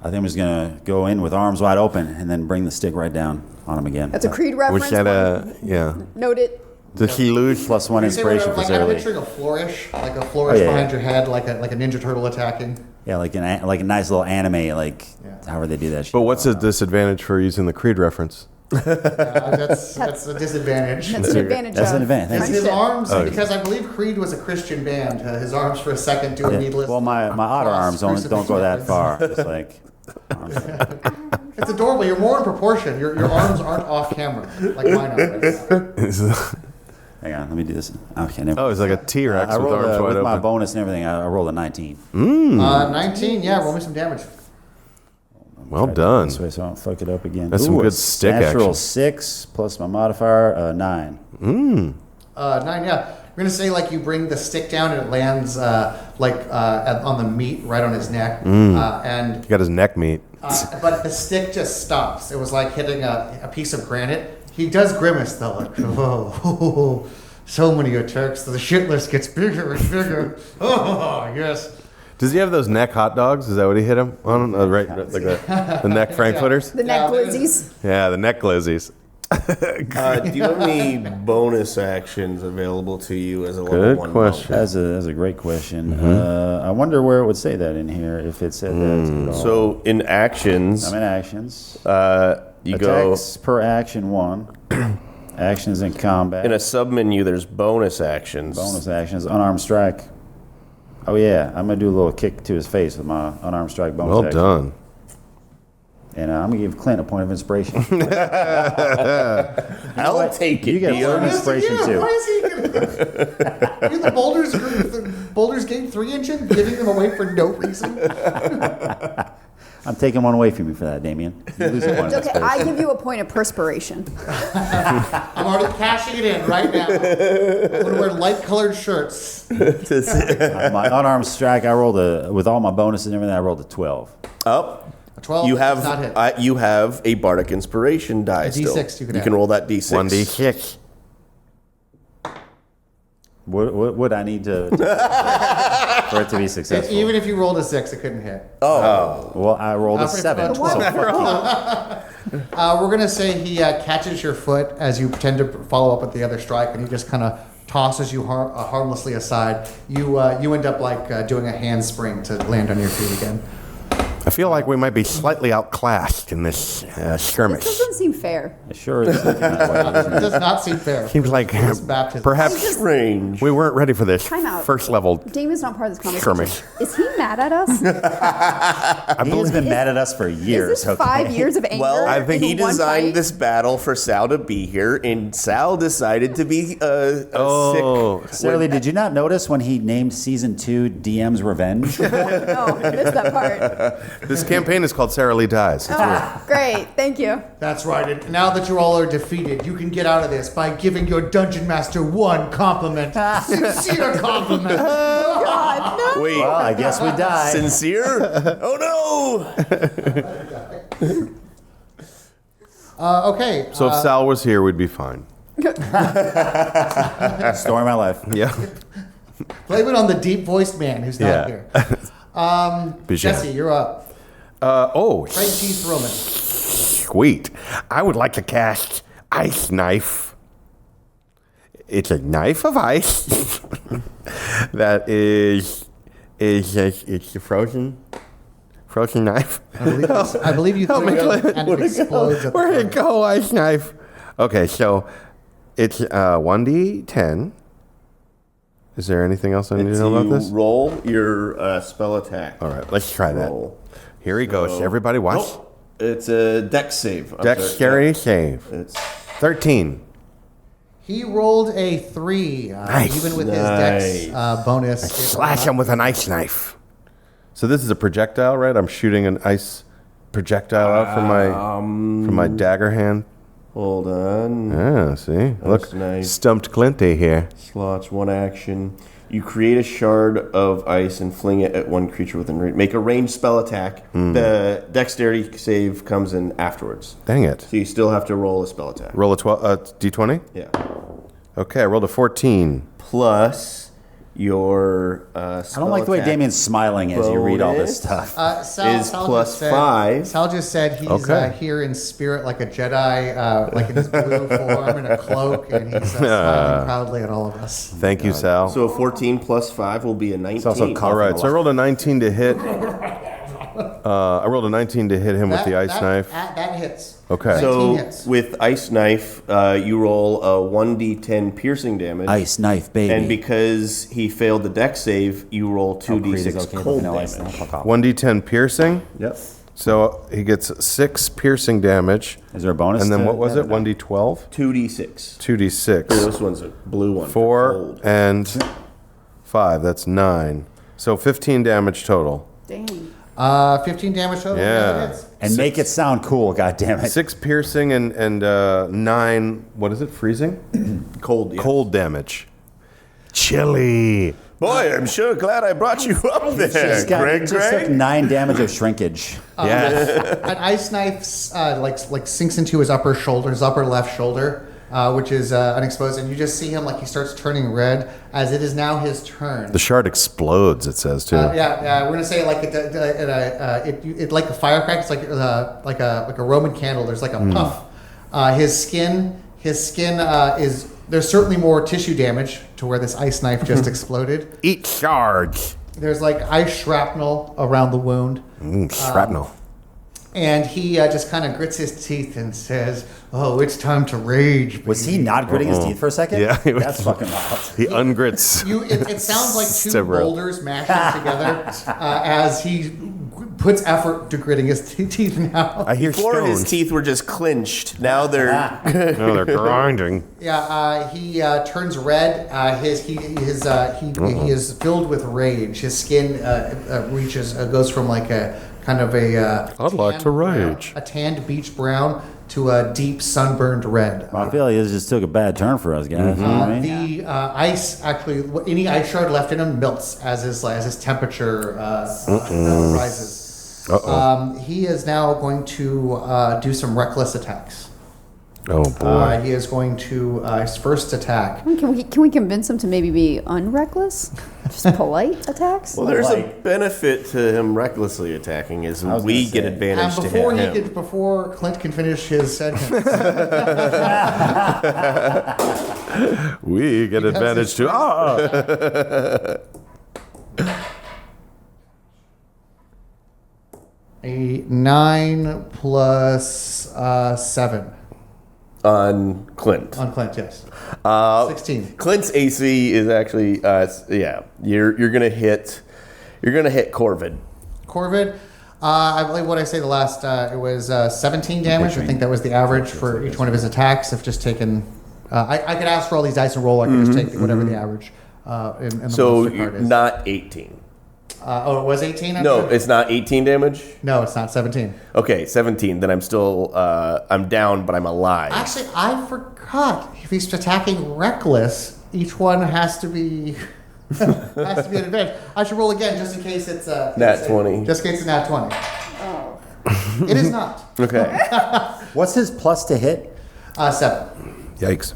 think I'm just gonna go in with arms wide open and then bring the stick right down on him again. That's a Creed reference. Which that, yeah. Note it. Does he lose? Plus one You say inspiration for whatever, Sara I'm Lee. picturing a flourish, like a flourish Oh, yeah, behind yeah. your head, like a Ninja Turtle attacking. Yeah, like a nice little anime, like however they do that. Shit. But what's the disadvantage for using the Creed reference? That's a disadvantage. That's an advantage. That's of an advantage. His friendship. arms, because I believe Creed was a Christian band. His arms for a second do a Yeah. needless. Well, my otter cross arms don't go that crucifixion far. It's like. It's adorable. You're more in proportion. Your arms aren't off camera like mine are. Hang on, let me do this. Okay, never. Oh, it's like a T-Rex I with rolled arms wide with my open. bonus and everything. I rolled a 19. 19. Yeah, roll me some damage. Well Try to done. This way so I don't fuck it up again. That's some a good stick natural action. 6 plus my modifier 9. 9. Yeah. We're gonna say like you bring the stick down and it lands on the meat right on his neck, and He got his neck meat. but the stick just stops. It was like hitting a piece of granite. He does grimace though, like oh, so many attacks. The shit list gets bigger and bigger. Oh yes. Does he have those neck hot dogs? Is that what he hit him on? Right, like the neck frankfurters? The neck glizzies. Yeah, the neck glizzies. Do you have any bonus actions available to you as a level Good 1 question. That's a great question. I wonder where it would say that in here if it said that. At all. So in actions, I'm in actions. you go Attacks per action 1. Actions in combat. in a submenu. There's bonus actions. Bonus actions. Unarmed strike. Oh yeah, I'm gonna do a little kick to his face with my unarmed strike bonus Well action. done. And I'm gonna give Clint a point of inspiration. I'll take it. You get a Dion. point of inspiration too. Why is he gonna you're the Boulders Gate 3 engine, giving them away for no reason? I'm taking one away from you for that, Damian. You lose a point of Okay, inspiration. I give you a point of perspiration. I'm already cashing it in right now. I'm gonna wear light-colored shirts. My unarmed strike, I rolled with all my bonuses and everything, I rolled a 12. Up. 12 You does not hit. have you have a bardic inspiration die. D6 still. you You can can add. roll that d6. 1d6. What would I need to for it to be successful? Even if you rolled a 6, it couldn't hit. Well, I rolled a Alfred, 7. what? So fuck you. We're gonna say he catches your foot as you pretend to follow up with the other strike, and he just kind of tosses you harmlessly aside. You end up like doing a handspring to land on your feet again. I feel like we might be slightly outclassed in this skirmish. This doesn't seem fair. It sure is looking that way. It does not seem fair. Seems like This baptism. perhaps Strange. we weren't ready for this Time out. first level. Damien's not part of this conversation. Skirmish. Is he mad at us? He has been mad at us for years. Is this 5 years of anger? Well, I think he in one designed fight? this battle for Sal to be here, and Sal decided to be sick. Sara Lee, did you not notice when he named season 2 DM's Revenge? No, I missed that part. This campaign is called Sara Lee Dies. Oh, great, thank you. That's right. And now that you all are defeated, you can get out of this by giving your dungeon master one compliment. Sincere compliment. God, no. Wait, Well, I guess we died. sincere? Oh no! Okay. So if Sal was here, we'd be fine. Story of my life. Yeah. Blame it on the deep-voiced man who's not here. Bijan. Jesse, you're up. Craig G. Thrillman. Sweet. I would like to cast Ice Knife. It's a knife of ice that is it's a frozen knife. I believe you threw it and it explodes at the Where'd it front. go, Ice Knife? Okay, so it's 1d10. Is there anything else I need to know about this? Roll your spell attack. All right, let's try that. Roll. Here he goes. Everybody watch. Nope. It's a dex save. I'm Dexterity sorry. save. It's 13. He rolled a 3, Nice. even with his dex bonus. Slash him with an ice knife. So this is a projectile, right? I'm shooting an ice projectile out from my dagger hand. hold on. Ah, see? Look, nice. stumped Clinty here. Slots, one action. You create a shard of ice and fling it at one creature within range. Make a ranged spell attack. The dexterity save comes in afterwards. Dang it. So you still have to roll a spell attack. Roll a d20? Yeah. Okay, I rolled a 14. Plus your I don't like the way Damien's smiling as you read all this stuff. Sal is just plus said- 5. Sal just said he's Okay. here in spirit like a Jedi, like in his blue form in a cloak, and he's smiling proudly at all of us. Thank you, Sal. So a 14 plus 5 will be a 19. It's also All right, so I rolled a 19 to hit. I rolled a 19 to hit him with the ice knife. That hits. Okay. 19 So hits. with ice knife, you roll a 1d10 piercing damage. Ice knife, baby. And because he failed the dex save, you roll 2d6 cold damage. 1d10 piercing. Yep. So he gets 6 piercing damage. Is there a bonus? And then to what was that it? or no? 1d12? 2d6. 2d6. This one's a blue one. 4 Cold. and 5. That's 9. So 15 damage total. Dang. 15 damage total. Yeah. It hits. And make it sound cool, goddammit. 6 piercing and 9, what is it, freezing? Cold, yes. Cold damage. Chili. Boy, I'm sure glad I brought you up there, Just took 9 damage of shrinkage. Yeah. An ice knife like sinks into his upper shoulder, his upper left shoulder, which is unexposed, and you just see him like he starts turning red as it is now his turn. The shard explodes, it says, too. We're gonna say like it like a firecracker. It's like a Roman candle. There's like a puff. His skin is. There's certainly more tissue damage to where this ice knife just exploded. Eat shards. There's like ice shrapnel around the wound. Shrapnel. And he just kind of grits his teeth and says, "Oh, it's time to rage." Baby. Was he not gritting his teeth for a second? Yeah, he was. That's fucking wild. He ungrits. It sounds like two Several. boulders mashing together as he puts effort to gritting his teeth now. I hear Before his stones. teeth were just clinched. Now they're. No, they're grinding. He turns red. He is filled with rage. His skin goes from like a kind of a. I'd like to rage. A tanned beach brown to a deep sunburned red. I feel like this just took a bad turn for us, guys. You know what I mean? The ice actually, any ice shard left in him melts as his temperature rises. He is now going to do some reckless attacks. Oh, boy. He is going to his first attack. Can we convince him to maybe be unreckless? Just polite attacks? Well, there's a benefit to him recklessly attacking, is we get advantage And to him. before Clint can finish his sentence, We get advantage too. a 9 plus 7 On Clint. on Clint. Yes, 16. Clint's AC is actually, you're gonna hit Corvid. Corvid, I believe what I say the last, it was 17 damage. I think that was the average for each one of his attacks. I've just taken, I could ask for all these dice and roll. I could just take whatever the average in the So monster card is. not 18. It was 18? No, it's not 18 damage. No, it's not 17. Okay, 17. Then I'm still, I'm down, but I'm alive. Actually, I forgot. If he's attacking reckless, each one has to be an advantage. I should roll again just in case it's Nat 20. Just in case it's nat 20. Oh. It is not. Okay. What's his plus to hit? 7. Yikes.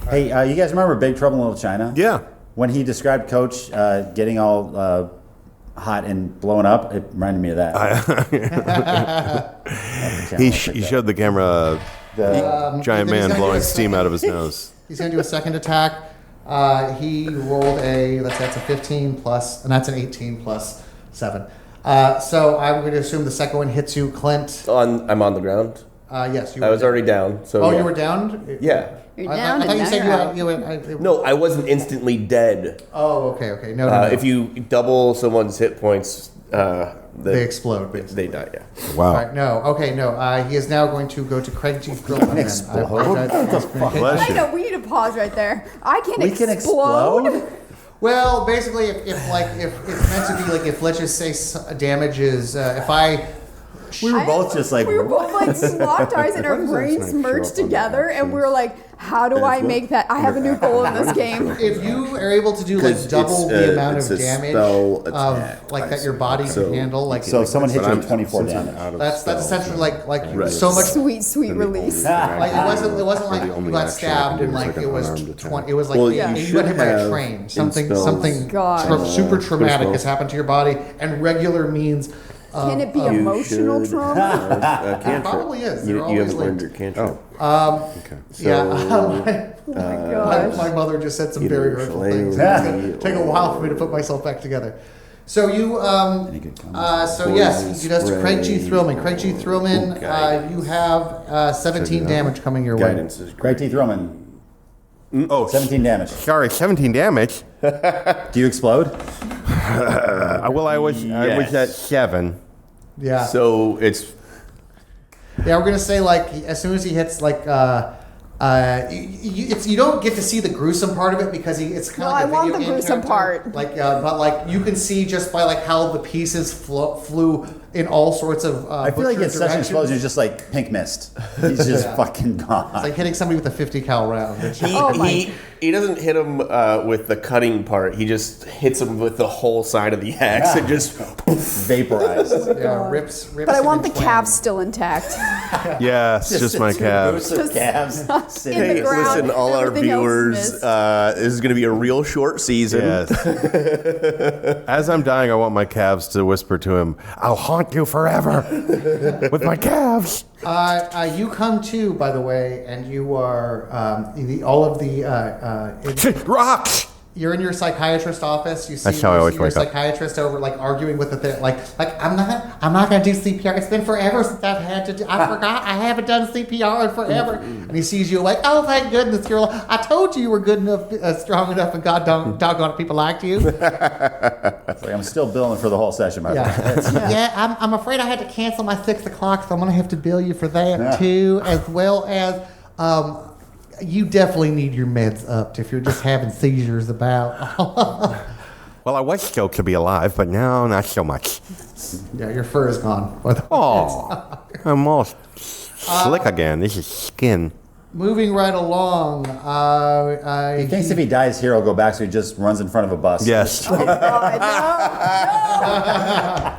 Hey, you guys remember Big Trouble in Little China? Yeah. When he described Coach getting all hot and blowing up, it reminded me of that. He showed the camera giant man blowing steam out of his nose. He's going to do a second attack. He rolled that's a 15 plus, and that's an 18 plus 7. So I'm going to assume the second one hits you, Clint. I'm on the ground. Yes, you I were was down. already down. So Oh, yeah. you were down? Yeah. You're I down thought and you now said you're out. No, I wasn't instantly dead. Oh, okay. No. If you double someone's hit points, they explode, basically. They die. Yeah. Wow. All right, no. He is now going to go to Craig G. Thrillman. Explode? I apologize. Bless I you. know, we need to pause right there. I can We can explode? Well, basically, if it's meant to be like, if let's just say damage is, if I. We were both just like, we were both like locked eyes and our brains merged together, and we were like, "How do I make that?" I have a new goal in this game. If you are able to do like 'Cause double the amount it's of a damage spell of attack, like that your I body suppose. can handle, like so if someone hits you I'm- with 24 since I'm damage. out of that's spells, essentially like Right. so much. Sweet release. Like it wasn't like Or the you only got action I stabbed can and do is like like it an was unarmed attack. 20. It was like Well, you you got should hit by a have train. in Something spells, God. super traumatic spells. has happened to your body, and regular means. Can it be You emotional should trauma? have a cantrip. probably is. You They're always haven't learned linked. your cantrip. Okay. Yeah, Oh my gosh. my mother just said some Peter very hurtful things. It's gonna take a while for me to put myself back together. So you, yes, he does to Craig G. Thrillman. Craig G. Thrillman, you have 17 damage coming your way. Guidance is Craig great. T. Thrillman, Oh, 17 damage. sorry, 17 damage. Do you explode? I was at 7. Yeah. So it's Yeah, we're gonna say like as soon as he hits like you don't get to see the gruesome part of it because it's kind of No, like I a want video the game gruesome character. part. Like, but like you can see just by like how the pieces flew in all sorts of. I feel like butcher it's such an directions. explosion, it's just like pink mist. He's just fucking gone. It's like hitting somebody with a 50 cal round. It's just- Oh my He doesn't hit him with the cutting part. He just hits him with the whole side of the axe and just Vaporized. Yeah, rips. But I him want in the twain. calves still intact. Yes, just my calves. Calves in the sitting. ground. listen, all our Everything else viewers, missed. this is going to be a real short season. Yes. As I'm dying, I want my calves to whisper to him, "I'll haunt you forever with my calves." You come to, by the way, and you are Rocks! You're in your psychiatrist office. You see, That's how I always your wake up. psychiatrist over, like arguing with the like I'm not gonna do CPR. It's been forever since I've had to do. I forgot I haven't done CPR in forever. And he sees you like, oh thank goodness you're. I told you were good enough, strong enough, and doggone it, people liked you. It's like I'm still billing for the whole session, my friend. Yeah, I'm afraid I had to cancel my 6 o'clock, so I'm gonna have to bill you for that too, as well as you definitely need your meds upped if you're just having seizures about. Well, I was still to be alive, but now not so much. Yeah, your fur is gone. Oh, I'm all slick again. This is skin. Moving right along. He thinks if he dies here, he'll go back, so he just runs in front of a bus. Yes. Oh, God,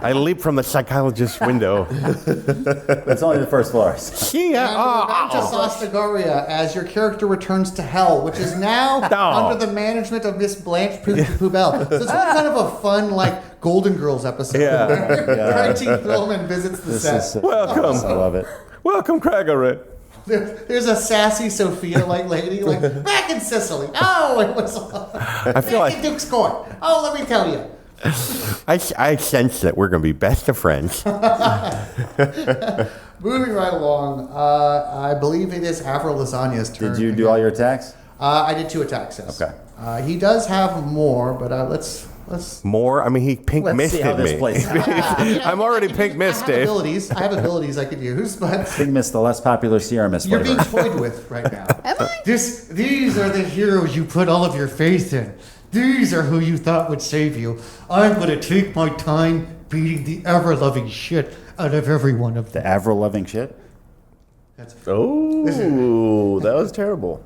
I leap from the psychologist's window. It's only the first floor. Back to Sostagoria as your character returns to hell, which is now under the management of Miss Blanche Poubelle. So it's really kind of a fun, like, Golden Girls episode. Yeah. Craig T. Quillman visits the set. Welcome. I love it. Welcome, Craigery. There's a sassy Sophia-like lady, like, back in Sicily. Oh, it was I feel back in like Duke's Court. Oh, let me tell you. I sense that we're going to be best of friends. Moving right along, I believe it is Avril Lasagna's turn. Did you do all your attacks? I did 2 attacks, yes. Okay. He does have more, but let's More? I mean, he pink Let's see how misted this me. plays out. I'm already pink mist, I have Dave. I have abilities I could use, but Big Miss, the less popular Sierra Miss you're being flavor. toyed with right now. Am I? These are the heroes you put all of your faith in. These are who you thought would save you. I'm going to take my time beating the ever-loving shit out of every one of them. The Avril loving shit? Oh, that was terrible.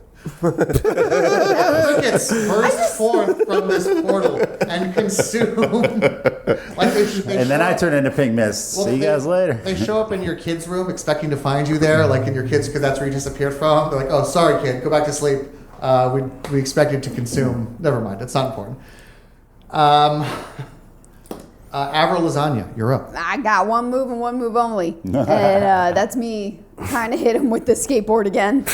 Gets burst forth from this portal and consumed. And then I turn into Pink Miss. See you guys later. They show up in your kid's room expecting to find you there, like in your kids, because that's where you disappeared from. They're like, oh, sorry, kid, go back to sleep. We expected to consume. Never mind, it's not important. Avril Lasagna, you're up. I got one move and one move only. And that's me trying to hit him with the skateboard again.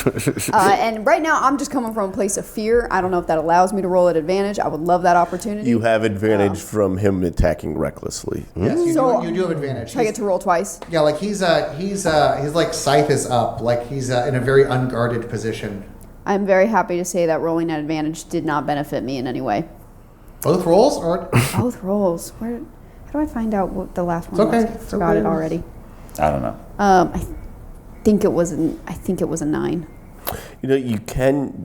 And right now, I'm just coming from a place of fear. I don't know if that allows me to roll at advantage. I would love that opportunity. You have advantage from him attacking recklessly. Yes, you do have advantage. Should I get to roll twice? Yeah, like his like scythe is up, like he's in a very unguarded position. I'm very happy to say that rolling at advantage did not benefit me in any way. Both rolls, or Both rolls. How do I find out what the last one It's okay. was? I It's forgot okay. it already. I don't know. I think it was a 9. You know,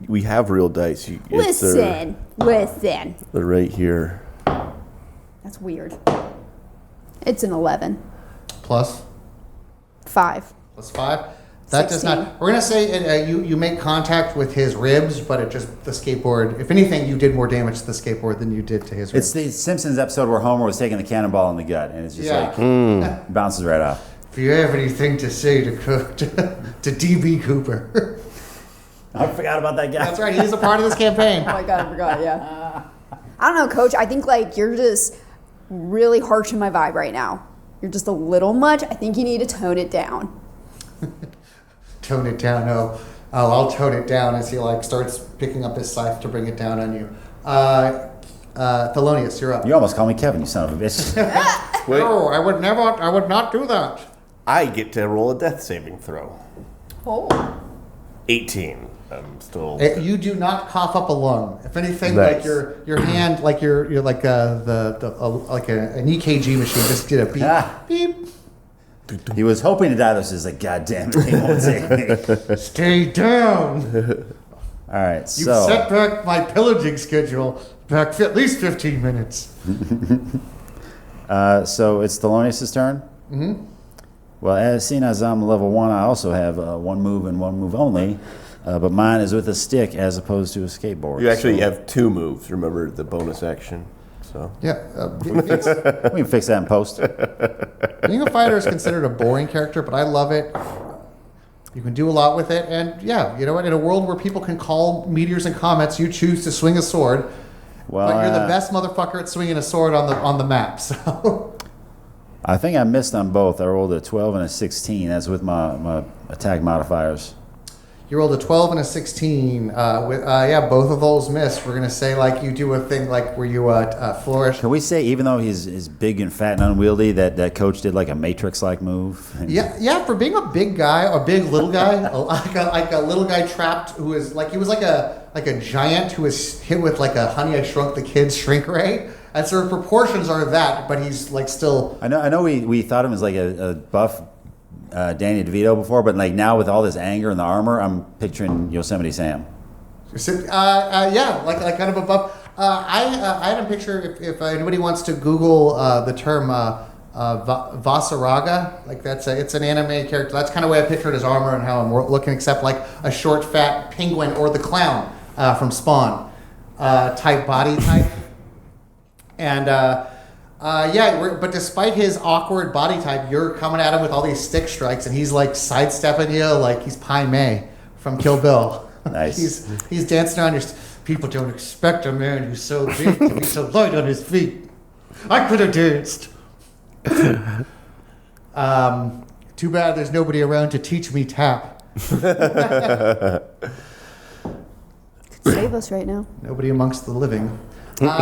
we have real dice. Listen. They're right here. That's weird. It's an 11. plus 5. 5. That does 16. not. We're gonna say you make contact with his ribs, but it just the skateboard. If anything, you did more damage to the skateboard than you did to his ribs. It's the Simpsons episode where Homer was taking the cannonball in the gut, and it's just bounces right off. If you have anything to say to DB Cooper, I forgot about that guy. that's right. He's a part of this campaign. Oh my god, I forgot, yeah. I don't know, Coach. I think like you're just really harshing my vibe right now. You're just a little much. I think you need to tone it down. Tone it down. Oh, I'll tone it down as he like starts picking up his scythe to bring it down on you. Thelonious, you're up. You almost call me Kevin, you son of a bitch. Wait, No, I would not do that. I get to roll a death saving throw. Oh. 18. I'm still. You do not cough up a lung. If anything, Nice. like your hand, like you're like an EKG machine, just did a beep, beep. He was hoping to die. This is like, God damn it, he won't take me. Stay down. All right, You so set back my pillaging schedule back at least 15 minutes. so it's Thelonious' turn. Well, seeing as I'm level 1, I also have one move and one move only, but mine is with a stick as opposed to a skateboard. You actually have 2 moves. Remember the bonus action. So Yeah. We can fix that in post. Being a fighter is considered a boring character, but I love it. You can do a lot with it, and yeah, you know what? In a world where people can call meteors and comets, you choose to swing a sword. Well, But you're the best motherfucker at swinging a sword on the map. So I think I missed on both. I rolled a 12 and a 16. That's with my attack modifiers. you rolled a 12 and a 16. Yeah, both of those missed. We're gonna say like you do a thing like where you flourish. Can we say, even though he's big and fat and unwieldy, that coach did like a Matrix-like move? Yeah. For being a big guy, a big little guy, like a little guy trapped who is like he was like a giant who was hit with like a Honey I Shrunk the Kids shrink ray. And so proportions are that, but he's like still. I know. We thought of him as like a buff Danny DeVito before, but like now with all this anger and the armor, I'm picturing Yosemite Sam. Yeah, like kind of a buff. I had a picture. If anybody wants to Google the term Vasaraga, like it's an anime character. That's kind of the way I pictured his armor and how I'm looking, except like a short, fat penguin or the clown from Spawn type body type. And but despite his awkward body type, you're coming at him with all these stick strikes, and he's like sidestepping you like he's Pai Mei from Kill Bill. Nice. He's dancing on your. People don't expect a man who's so big to be so light on his feet. I could have danced. Too bad there's nobody around to teach me tap. Save us right now. Nobody amongst the living.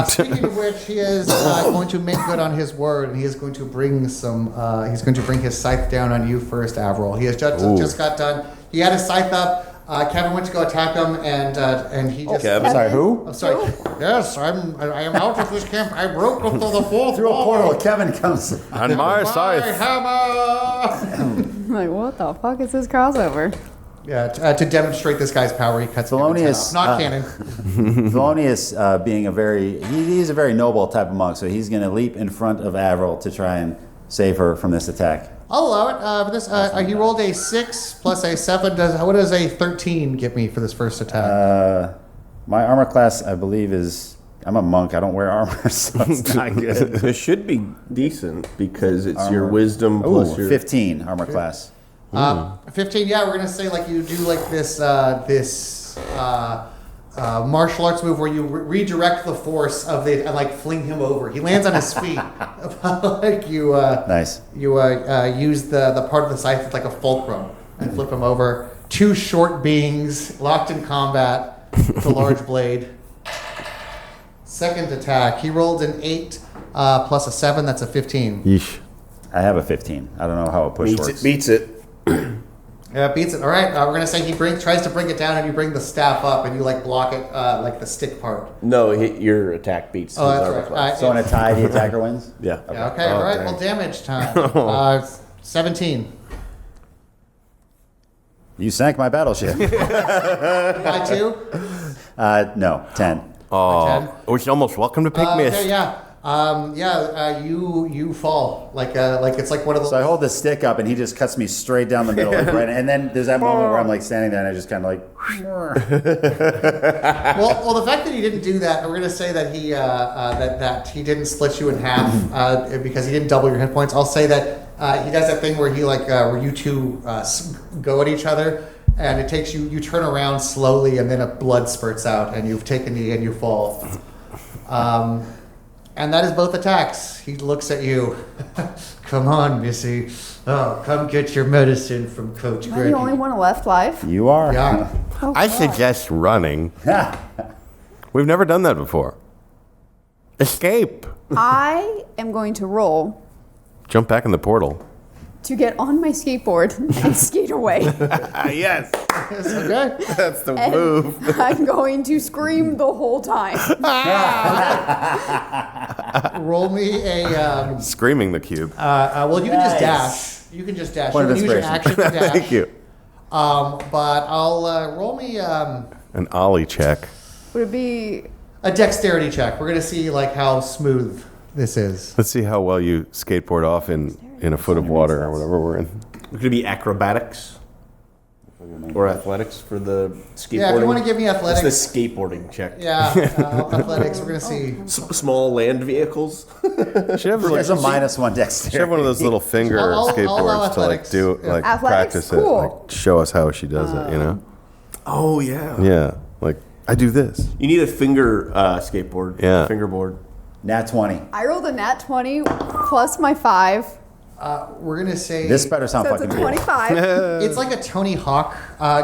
Speaking of which, he is going to make good on his word, and he is going to bring some. He's going to bring his scythe down on you first, Avril. He has just got done. He had his scythe up. Kevin went to go attack him, and he just. Kevin? Sorry, who? I'm sorry. Yes, I am out of this camp. I broke into the fourth Through a wall. portal, Kevin comes. On my My side. hammer. Like, what the fuck is this crossover? Yeah, to demonstrate this guy's power, he cuts Thelonious, not canon. Thelonious being he's a very noble type of monk, so he's going to leap in front of Avril to try and save her from this attack. I'll allow it. For this, he rolled a 6 plus a 7. What does a 13 get me for this first attack? My armor class, I believe, is... I'm a monk. I don't wear armor, so it's not good. it should be decent because it's your wisdom plus your 15 armor class. 15. Yeah, we're gonna say like you do like this martial arts move where you redirect the force of the and like fling him over. He lands on his feet. Like you. Nice. You use the part of the scythe with like a fulcrum and flip him over. 2 short beings locked in combat with a large blade. Second attack, he rolled an 8 plus a 7. That's a 15. Yeesh. I have a 15. I don't know how a push works. beats it. Yeah, beats it. All right, we're gonna say he tries to bring it down, and you bring the staff up, and you like block it, like the stick part. No, your attack beats. Oh, his that's armor right. class. So in a tie, the attacker wins? Yeah. Yeah, okay, all right. dang. Well, damage time. 17. You sank my battleship. By 2. No, 10. Oh, was almost welcome to Pygmies. Okay, yeah. You fall like it's like one of those. So I hold the stick up, and he just cuts me straight down the middle. Right? And then there's that moment where I'm like standing there, and I just kind of like... Well, the fact that he didn't do that, we're gonna say that he that he didn't split you in half because he didn't double your hit points. I'll say that he does that thing where he where you two go at each other, and it takes you turn around slowly, and then a blood spurts out, and you've taken the and you fall. And that is both attacks. He looks at you. Come on, Missy. Oh, come get your medicine from Coach Am I Greggy. the only one left live? You are? Yeah. Oh, I God. suggest running. We've never done that before. Escape. I am going to roll Jump back in the portal. to get on my skateboard and skate away. Yes. Okay. That's the And move. I'm going to scream the whole time. Roll me a. Screaming the cube. Well, you can just Nice. dash. You can just dash. Point You of can use your inspiration. action to dash. Thank you. But I'll roll me An ollie check. Would it be... a dexterity check. We're gonna see like how smooth this is. Let's see how well you skateboard off in a foot of water or whatever we're in. Could it be acrobatics or athletics for the skateboarding? Yeah, if you want to give me athletics. It's the skateboarding check. Yeah, athletics. We're gonna see. Small land vehicles. Should have There's a -1 dexterity. Should have one of those little finger I'll allow skateboards to like athletics. do Yeah. like Athletics? practice Cool. it, like show us how she does it. You know? Oh yeah. Yeah. Like I do this. You need a finger skateboard. Yeah. Fingerboard. Nat 20. I rolled a nat 20 plus my 5. We're gonna say This better sound So it's a fucking cool. 25. it's like a Tony Hawk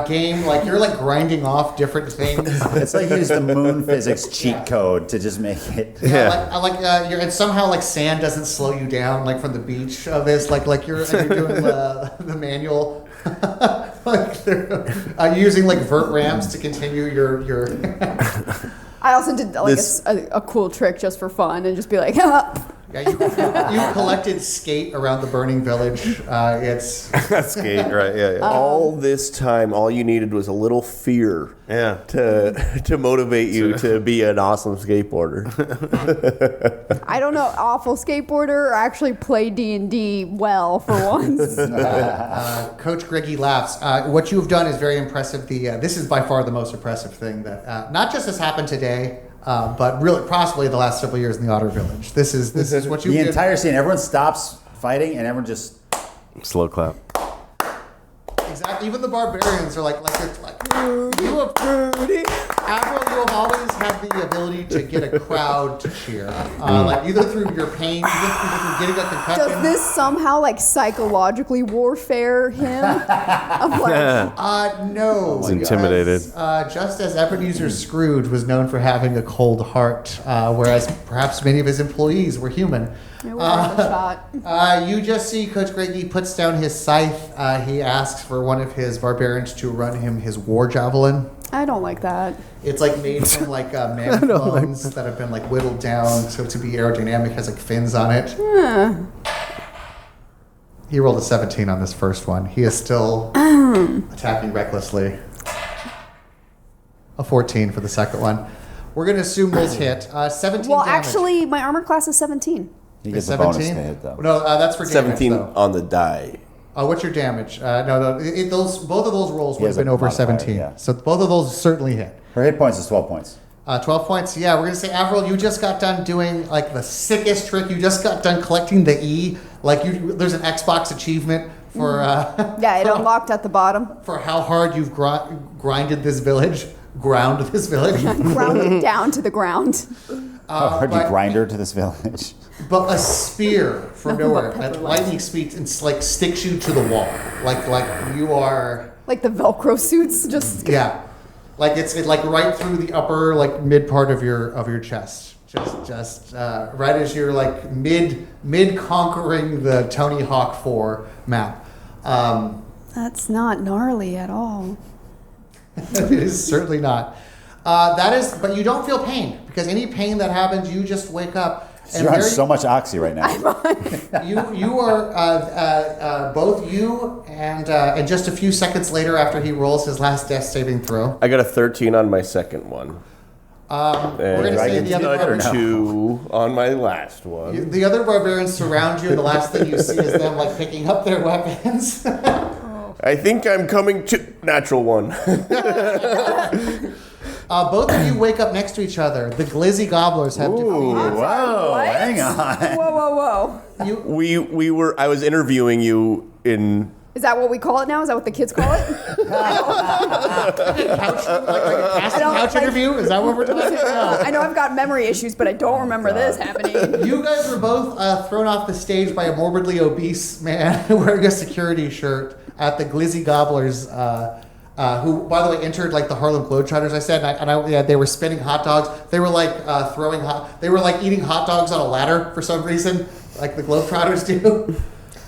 game. Like you're like grinding off different things. It's like you use the moon physics cheat code to just make it. And somehow like sand doesn't slow you down like from the beach of this. Like you're doing the manual. Like they're using like vert ramps to continue your. I also did like a cool trick just for fun and just be like, Yeah, you collected skate around the burning village. It's Skate, right? Yeah. All this time, all you needed was a little fear. Yeah. To motivate you to be an awesome skateboarder. I don't know, awful skateboarder or actually play D&D well for once. Coach Greggy laughs. What you've done is very impressive. This is by far the most impressive thing that not just has happened today, but really possibly the last several years in the Otter Village. This is what you The did. entire scene, everyone stops fighting and everyone just. Slow clap. Exactly. Even the barbarians are like you have Avril, you have always had the ability to get a crowd to cheer, like either through your pain, either through getting a concussion. Does this somehow like psychologically warfare him? Of like, No. He's intimidated. Just as Ebenezer Scrooge was known for having a cold heart, whereas perhaps many of his employees were human. it was a shot. You just see Coach Greggy puts down his scythe. He asks for one of his barbarians to run him his war javelin. I don't like that. It's like made from like mammoth bones that have been like whittled down so to be aerodynamic, has like fins on it. He rolled a 17 on this first one. He is still attacking recklessly. A 14 for the second one. We're going to assume those hit. 17 Well, damage. actually, my armor class is 17. He gets Is a bonus 17? to hit, though. No, that's for damage, 17 though. on the die. What's your damage? No, both of those rolls would has have been a over modifier, 17. yeah. So both of those certainly hit. Her hit points is 12 points. 12 points. Yeah, we're going to say, Avril, you just got done doing like the sickest trick. You just got done collecting the E. Like there's an Xbox achievement for Yeah, it unlocked at the bottom. for how hard you've grinded this village. Ground this village. Grounded down to the ground. How hard you but- grind her to this village. But a spear from Nothing but nowhere, pepper at lightning speed, and like sticks you to the wall. Like you are. Like the Velcro suits, just Yeah, like it's like right through the upper like mid part of your chest, just right as you're like mid conquering the Tony Hawk 4 map. that's not gnarly at all. It is certainly not. That is, but you don't feel pain because any pain that happens, you just wake up. You're on so much oxy right now. You are both you and just a few seconds later after he rolls his last death saving throw. I got a 13 on my second one. We're gonna say the other a barbarians, 2 on my last one. the other barbarians surround you, and the last thing you see is them like picking up their weapons. I think I'm coming to natural one. Both of you wake up next to each other. The glizzy gobblers have defeated. Whoa, What? hang on. Whoa. we were. I was interviewing you in. Is that what we call it now? Is that what the kids call it? Couch interview? Is that what we're talking about? I know I've got memory issues, but I don't remember this happening. You guys were both thrown off the stage by a morbidly obese man wearing a security shirt at the Glizzy Gobblers, who, by the way, entered like the Harlem Globetrotters. I said, they were spinning hot dogs. They were like they were like eating hot dogs on a ladder for some reason, like the Globetrotters do.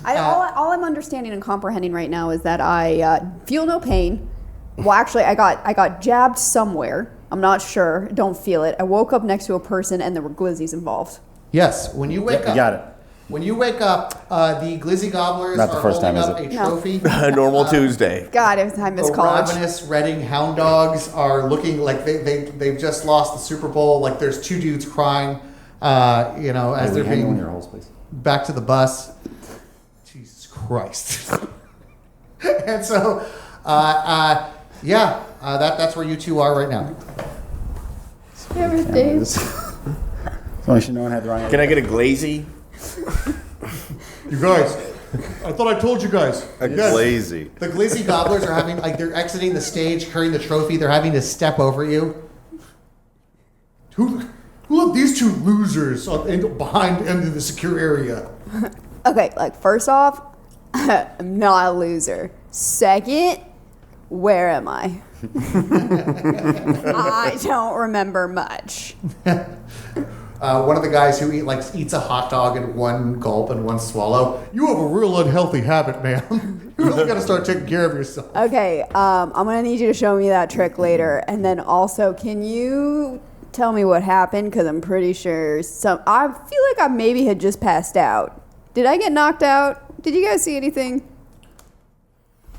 All I'm understanding and comprehending right now is that I feel no pain. Well, actually, I got jabbed somewhere. I'm not sure. Don't feel it. I woke up next to a person, and there were glizzies involved. Yes, when you wake You up. got it. When you wake up, the Glizzy Gobblers Not the are first holding time, up is a it? No. trophy. A normal Tuesday. God, I miss The college. ravenous Reading hound dogs are looking like they've just lost the Super Bowl. Like there's two dudes crying, as they're Hang on being your holes, please. back to the bus. Jesus Christ. And so, that's where you two are right now. Everything. As long as no one had the wrong Can I get a glazy? You guys, I thought I told you guys. Lazy. The Glizzy Gobblers are having, they're exiting the stage, carrying the trophy. They're having to step over you. Who let these two losers behind into the secure area? Okay, first off, I'm not a loser. Second, where am I? I don't remember much. One of the guys who eats a hot dog in one gulp and one swallow. You have a real unhealthy habit, ma'am. You really got to start taking care of yourself. Okay, I'm gonna need you to show me that trick later, and then also, can you tell me what happened? Because I'm pretty sure I feel like I maybe had just passed out. Did I get knocked out? Did you guys see anything?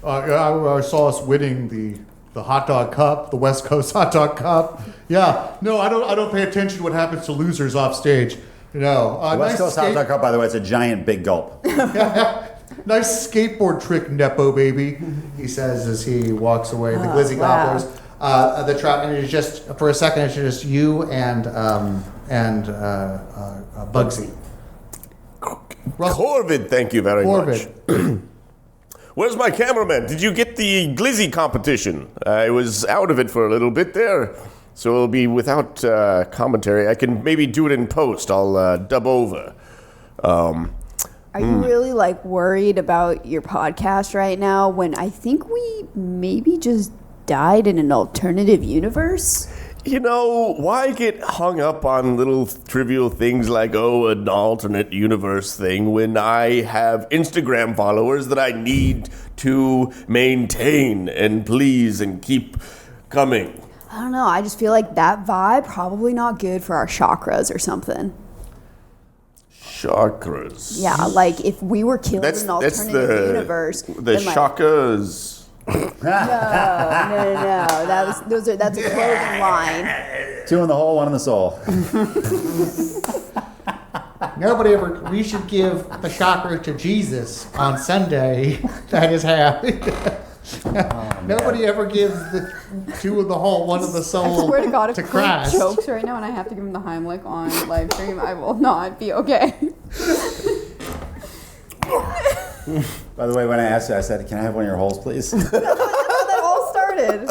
I saw us winning the hot dog cup, the West Coast hot dog cup. Yeah, no, I don't pay attention to what happens to losers off stage. No, West Coast Hot Dog Cup, by the way, it's a giant big gulp. Nice skateboard trick, Nepo baby. He says as he walks away. The Glizzy Gobblers. The trap, and it's just for a second. It's just you and Bugsy. Corvid, thank you very much. Corbin. Where's my cameraman? Did you get the Glizzy competition? I was out of it for a little bit there, so it'll be without commentary. I can maybe do it in post. I'll dub over. Are you really worried about your podcast right now when I think we maybe just died in an alternative universe? You know, why get hung up on little trivial things like, an alternate universe thing when I have Instagram followers that I need to maintain and please and keep coming? I don't know. I just feel like that vibe probably not good for our chakras or something. Chakras. Yeah, if we were killed in an alternative universe. The then, shakas. No. That's a clothing line. 2 in the hole, 1 in the soul. Nobody ever. We should give the chakra to Jesus on Sunday. That is happy. Nobody ever gives the 2 in the hole, 1 in the soul I swear to God, if to Clint Christ. chokes right now and I have to give him the Heimlich on live stream, I will not be okay. By the way, when I asked you, I said, "Can I have one of your holes, please?" That all started.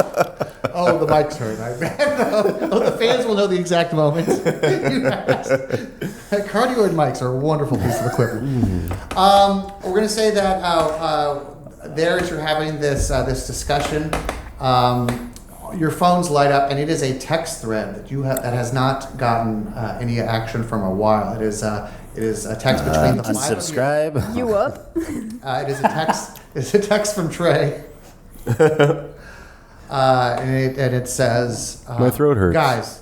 Oh, the mic's turned. The fans will know the exact moment. Cardioid mics are a wonderful piece of equipment. We're going to say that there as you're having this discussion, your phones light up, and it is a text thread that has not gotten any action from a while. It is a text between the 5 of you. Unsubscribe. You up? It is a text. It's a text from Trey, and it says, My throat hurts. Guys,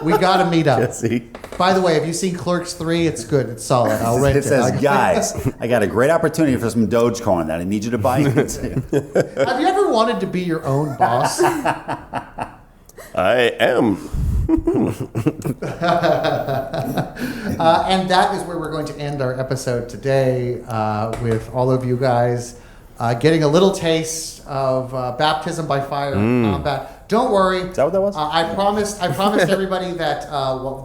we got to meet up. Jesse. By the way, have you seen Clerks 3? It's good. It's solid. I'll rent it. It says, "Guys, I got a great opportunity for some Dogecoin that I need you to buy into." Have you ever wanted to be your own boss? I am. And that is where we're going to end our episode today with all of you guys getting a little taste of baptism by fire combat. Don't worry. Is that what that was? I promised everybody that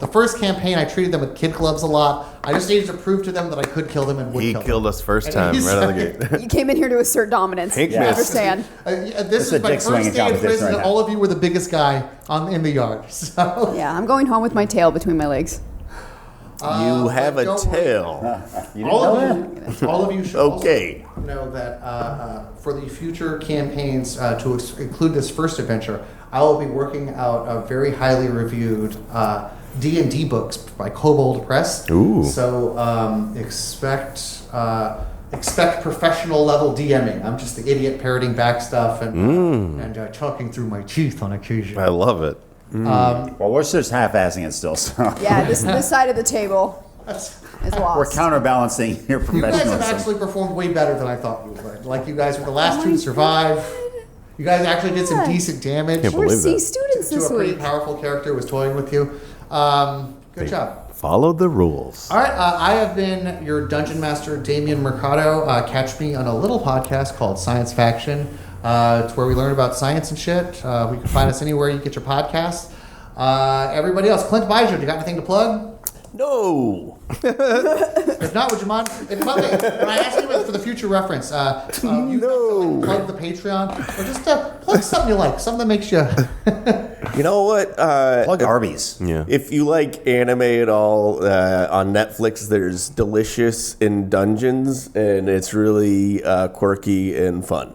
the first campaign I treated them with kid gloves a lot. I just needed to prove to them that I could kill them and would He kill them. killed us first And time, he's- right out of the gate. You came in here to assert dominance. Pink I mist. understand. This It's is a my dick swinging first day in competition prison, right and now. all of you were the biggest guy in the yard. So Yeah, I'm going home with my tail between my legs. You have a don't worry. tail. You didn't all know of that? you, all of you should Okay. also know that for the future campaigns to include this first adventure, I will be working out a very highly reviewed D&D books by Kobold Press. Ooh. So expect professional level DMing. I'm just the idiot parroting back stuff and talking through my teeth on occasion. I love it. Well, we're just half-assing it still, so Yeah, this side of the table is lost. we're counterbalancing your You guys have professionalism. actually performed way better than I thought you would. Like you guys were the last two to survive. You guys actually did some decent damage. Can't We're believe C that. students To this a pretty week. powerful character who was toying with you. Good job. Follow the rules. All right, I have been your Dungeon Master, Damian Mercado. Catch me on a little podcast called Science Faction. It's where we learn about science and shit. You can find us anywhere you get your podcasts. Everybody else, Clint Bijou, do you got anything to plug? No. If not, would you mind? When I ask you for the future reference, you have to plug the Patreon, or just plug something you like, something that makes you. You know what? Plug Arby's. Yeah. If you like anime at all, on Netflix, there's Delicious in Dungeons, and it's really quirky and fun.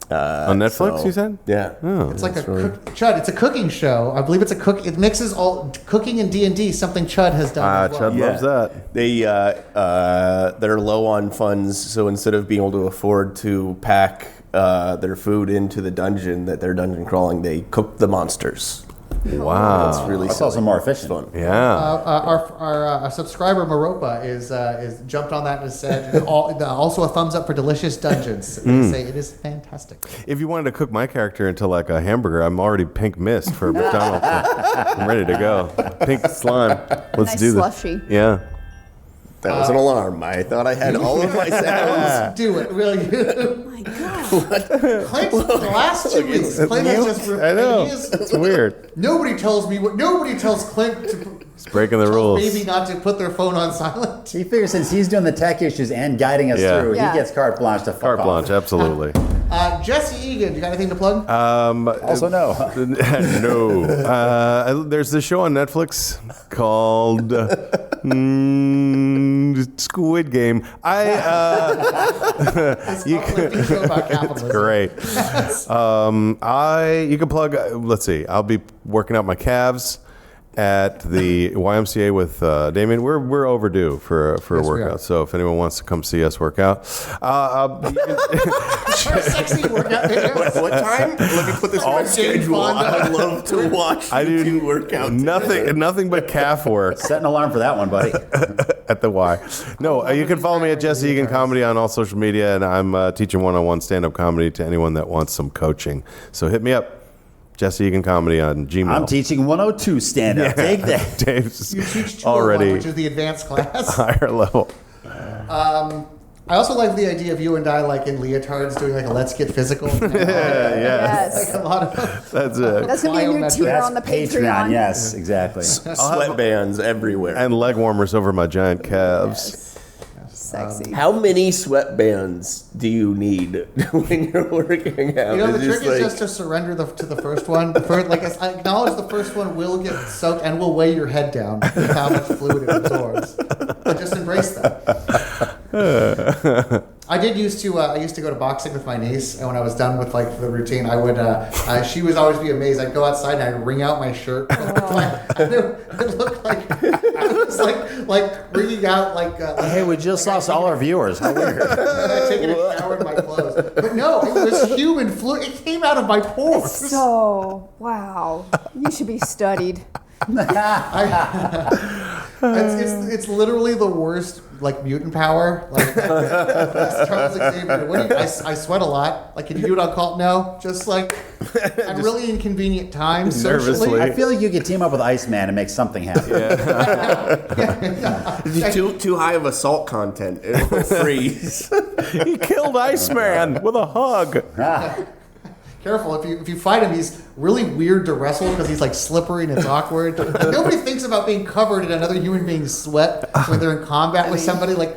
On Netflix, you said? Yeah. Oh. It's like Chud. It's a cooking show. I believe it's a cook. It mixes all cooking and D&D. Something Chud has done. As well. Chud loves that. They're low on funds, so instead of being able to afford to pack their food into the dungeon that they're dungeon crawling, they cook the monsters. Wow. It's really That's also more efficient. fun. Yeah. Our subscriber Maropa is jumped on that and has said also a thumbs up for Delicious Dungeons. They say it is fantastic. If you wanted to cook my character into like a hamburger, I'm already pink mist for McDonald's. I'm ready to go. Pink slime. Let's Nice do this. slushy. Yeah. That was an alarm. I thought I had all of my sounds. Do it, really. Oh my god. Clint, the last 2 weeks, Clint has just. I know. It's weird. Nobody tells Clint to. It's breaking the rules. Maybe not to put their phone on silent. He figures since he's doing the tech issues and guiding us through, Yeah. he gets carte blanche to fuck Carte off. blanche, absolutely. Jesse Egan, you got anything to plug? Also, no. No. There's this show on Netflix called Squid Game. You can show about capitalism. Great. You can plug. Let's see. I'll be working out my calves at the YMCA with Damian. We're overdue for a Yes, we are. workout. So if anyone wants to come see us work out, Sexy workout. What time? Let me put this on my schedule. I would love to watch I you do two work out. nothing but calf work Set an alarm for that one, buddy. at the Y. No, you can follow me at Jesse Egan Comedy on all social media, and I'm teaching one-on-one stand-up comedy to anyone that wants some coaching. So hit me up. Jesse Egan Comedy on Gmail. I'm teaching 102 stand-up. Take that. Dave's You teach 201, already which is the advanced class. higher level. I also like the idea of you and I, like in leotards, doing like a let's get physical. Yes. Like a lot of. That's it. That's gonna be a new Biometric. tier That's on the Patreon. Yes, exactly. Sweatbands everywhere. And leg warmers over my giant calves. Sexy. How many sweatbands do you need when you're working out? You know, the It's trick is just to surrender to the first one. I acknowledge the first one will get soaked and will weigh your head down with how much fluid it absorbs. But just embrace that. I used to go to boxing with my niece, and when I was done with like the routine, I would. She would always be amazed. I'd go outside and I'd wring out my shirt. It looked like I was like wringing out like. Hey, we just lost all our viewers. How weird. Taking a shower in my clothes. But no, it was human fluid. It came out of my pores. So, wow. You should be studied. It's literally the worst, like, mutant power. Like, Charles Xavier. I sweat a lot. Like, can you do it on call? No. Just like at really inconvenient times socially. Nervously. I feel like you could team up with Iceman and make something happen. It's too high of a salt content. It'll freeze. He killed Iceman with a hug. Careful, if you fight him, he's really weird to wrestle because he's like slippery and it's awkward. Nobody thinks about being covered in another human being's sweat when they're in combat with somebody. Like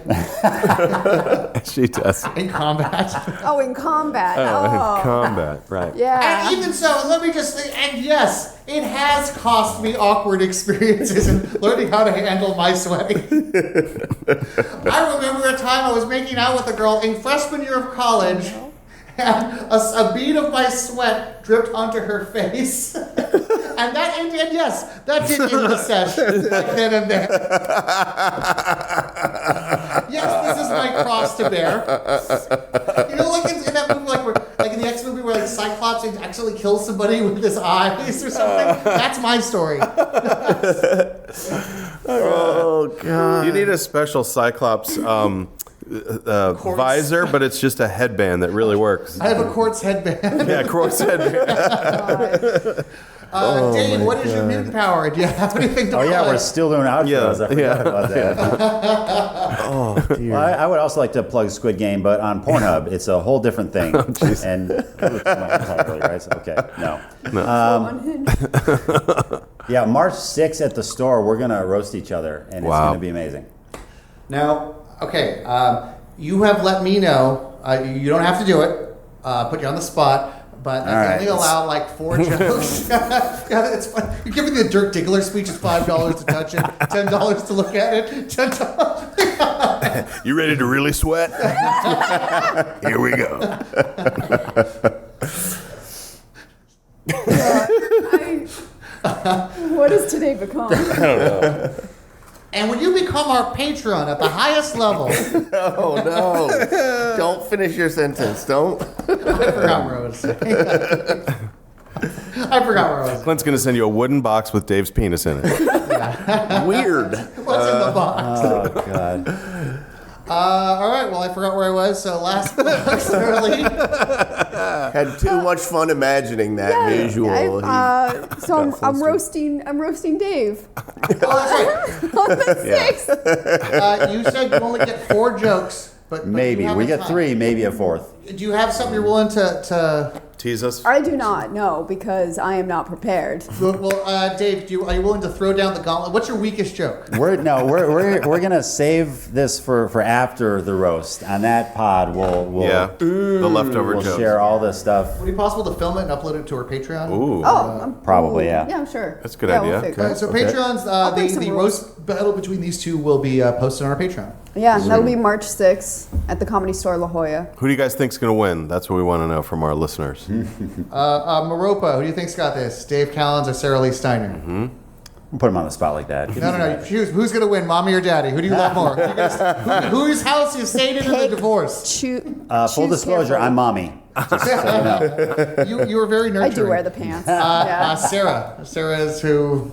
She does. in combat. Oh, in combat. Oh, in combat, right. Yeah. And even so, let me just say, and yes, it has cost me awkward experiences in learning how to handle my sweating. I remember a time I was making out with a girl in freshman year of college, and a bead of my sweat dripped onto her face. And that ended, and yes, that did end the session, like then and there. Yes, this is my cross to bear. You know, like in that movie, like in the X movie where like Cyclops actually kills somebody with his eyes or something. That's my story. Oh God! You need a special Cyclops visor, but it's just a headband that really works. I have a quartz headband. Yeah, quartz headband. Dave, what is your mutant power? Do you have anything to Oh yeah, plug? we're still doing outros. I forgot about that. Oh, dear. Well, I would also like to plug Squid Game, but on Pornhub, it's a whole different thing. And right? So, okay, no. Yeah, March 6th at the store, we're gonna roast each other, and it's gonna be amazing. Now, okay, you have let me know. You don't have to do it. Put you on the spot. But I only allow like 4 jokes. Yeah, it's fun. You're giving the Dirk Diggler speech. It's $5 to touch it, $10 to look at it, $10. You ready to really sweat? Here we go. What has today become? I don't know. And when you become our patron at the highest level, Oh no! Don't finish your sentence. Don't. I forgot where I was saying. I forgot where I was. Clint's going to send you a wooden box with Dave's penis in it. Weird. What's in the box? Oh God. All right. Well, I forgot where I was. So last plug, Sara Lee. Had too much fun imagining that visual. I'm roasting Dave. Oh, that's right. On the 6th. You said you only get 4 jokes, but Maybe you have we a get time. 3, maybe a 4th. Do you have something you're willing to Tease us. I do not know because I am not prepared. Well, Dave, are you willing to throw down the gauntlet? What's your weakest joke? We're gonna save this for after the roast. On that pod, we'll the leftover we'll jokes. share all this stuff. Would it be possible to film it and upload it to our Patreon? Ooh. Probably, yeah. Yeah, I'm sure. That's a good Yeah, idea. We'll figure it. So Patreons, bring some the rules. roast battle between these two will be posted on our Patreon. Yeah, that'll be March 6th at the Comedy Store La Jolla. Who do you guys think's going to win? That's what we want to know from our listeners. Maropa, who do you think's got this? Dave Callens or Sara Lee Steiner? We'll put him on the spot like that. No. Choose. Who's going to win, mommy or daddy? Who do you love more? Whose house you stayed in the divorce? Full disclosure, I'm mommy. Just so you know. You were very I nurturing. do wear the pants. Yeah. Sarah. Sarah is who...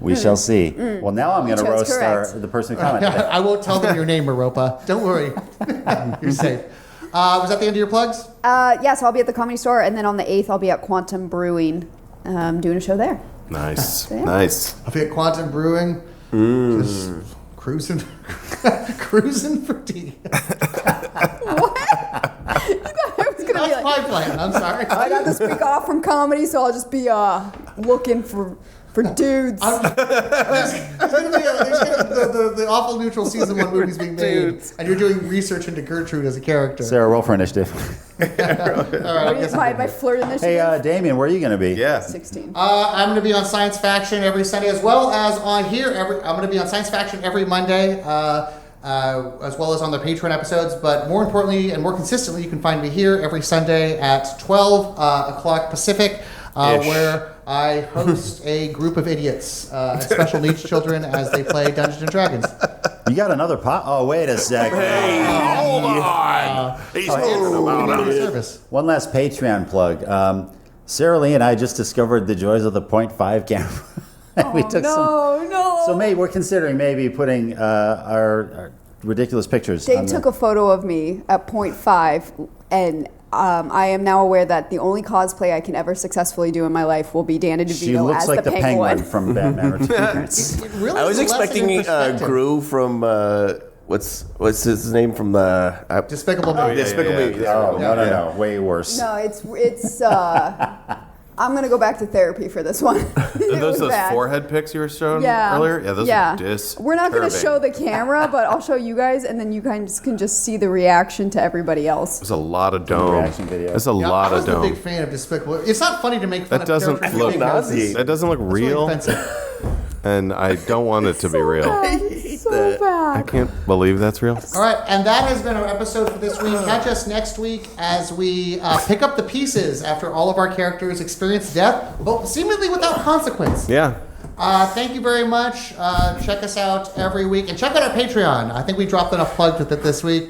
We shall see. Well, now I'm going to chose roast correct. the person who commented. I won't tell them your name, Maropa. Don't worry. You're safe. Was that the end of your plugs? Yeah, so I'll be at the Comedy Store, and then on the 8th, I'll be at Quantum Brewing doing a show there. Nice. Yeah. Nice. I'll be at Quantum Brewing. Just cruising for tea. What? I was gonna be That's like, my plan. I'm sorry. I got this week off from comedy, so I'll just be looking for dudes. The Awful Neutral Season 1 movie's being made, and you're doing research into Gertrude as a character. Sarah, roll for initiative. All right, I guess my flirt initiative. Hey, Damien, where are you going to be? Yeah. 16. I'm going to be on Science Faction every Sunday, as well as on here. I'm going to be on Science Faction every Monday, as well as on the Patreon episodes. But more importantly and more consistently, you can find me here every Sunday at 12 o'clock Pacific, where I host a group of idiots, special needs children, as they play Dungeons and Dragons. You got another pot? Oh, wait a second. Hold on. He's talking about Community it. service. One last Patreon plug. Sarah Lee and I just discovered the joys of the 0.5 camera. We took some. No. So maybe we're considering putting our ridiculous pictures. Dave on took a photo of me at 0.5, and I am now aware that the only cosplay I can ever successfully do in my life will be Danny DeVito She looks as like the the penguin. from Batman Returns. It really I was is a lesson expecting in perspective. Gru from what's his name from the Despicable Me. Despicable Me. Oh, no. Way worse. No, it's. I'm gonna go back to therapy for this one. Are It was those bad. forehead pics you were showing Yeah. earlier? Yeah, those are disturbing. We're not going to show the camera, but I'll show you guys, and then you guys can just see the reaction to everybody else. There's a lot of dome. Reaction video. There's a Yeah, lot I was of a big dome. fan of Despicable. It's not funny to make fun That of doesn't characters look making noses. That doesn't look It's really real, offensive. and I don't want it to be real. So I bad. can't believe that's real. All right, and that has been our episode for this week. Catch us next week as we pick up the pieces after all of our characters experience death, but seemingly without consequence. Yeah. Thank you very much. Check us out every week, and check out our Patreon. I think we dropped enough plugs with it this week.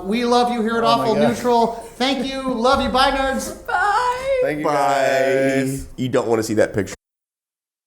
We love you here at Awful Neutral. Thank you. Love you. Bye, nerds. Bye. Thank you, Bye. guys. You don't want to see that picture.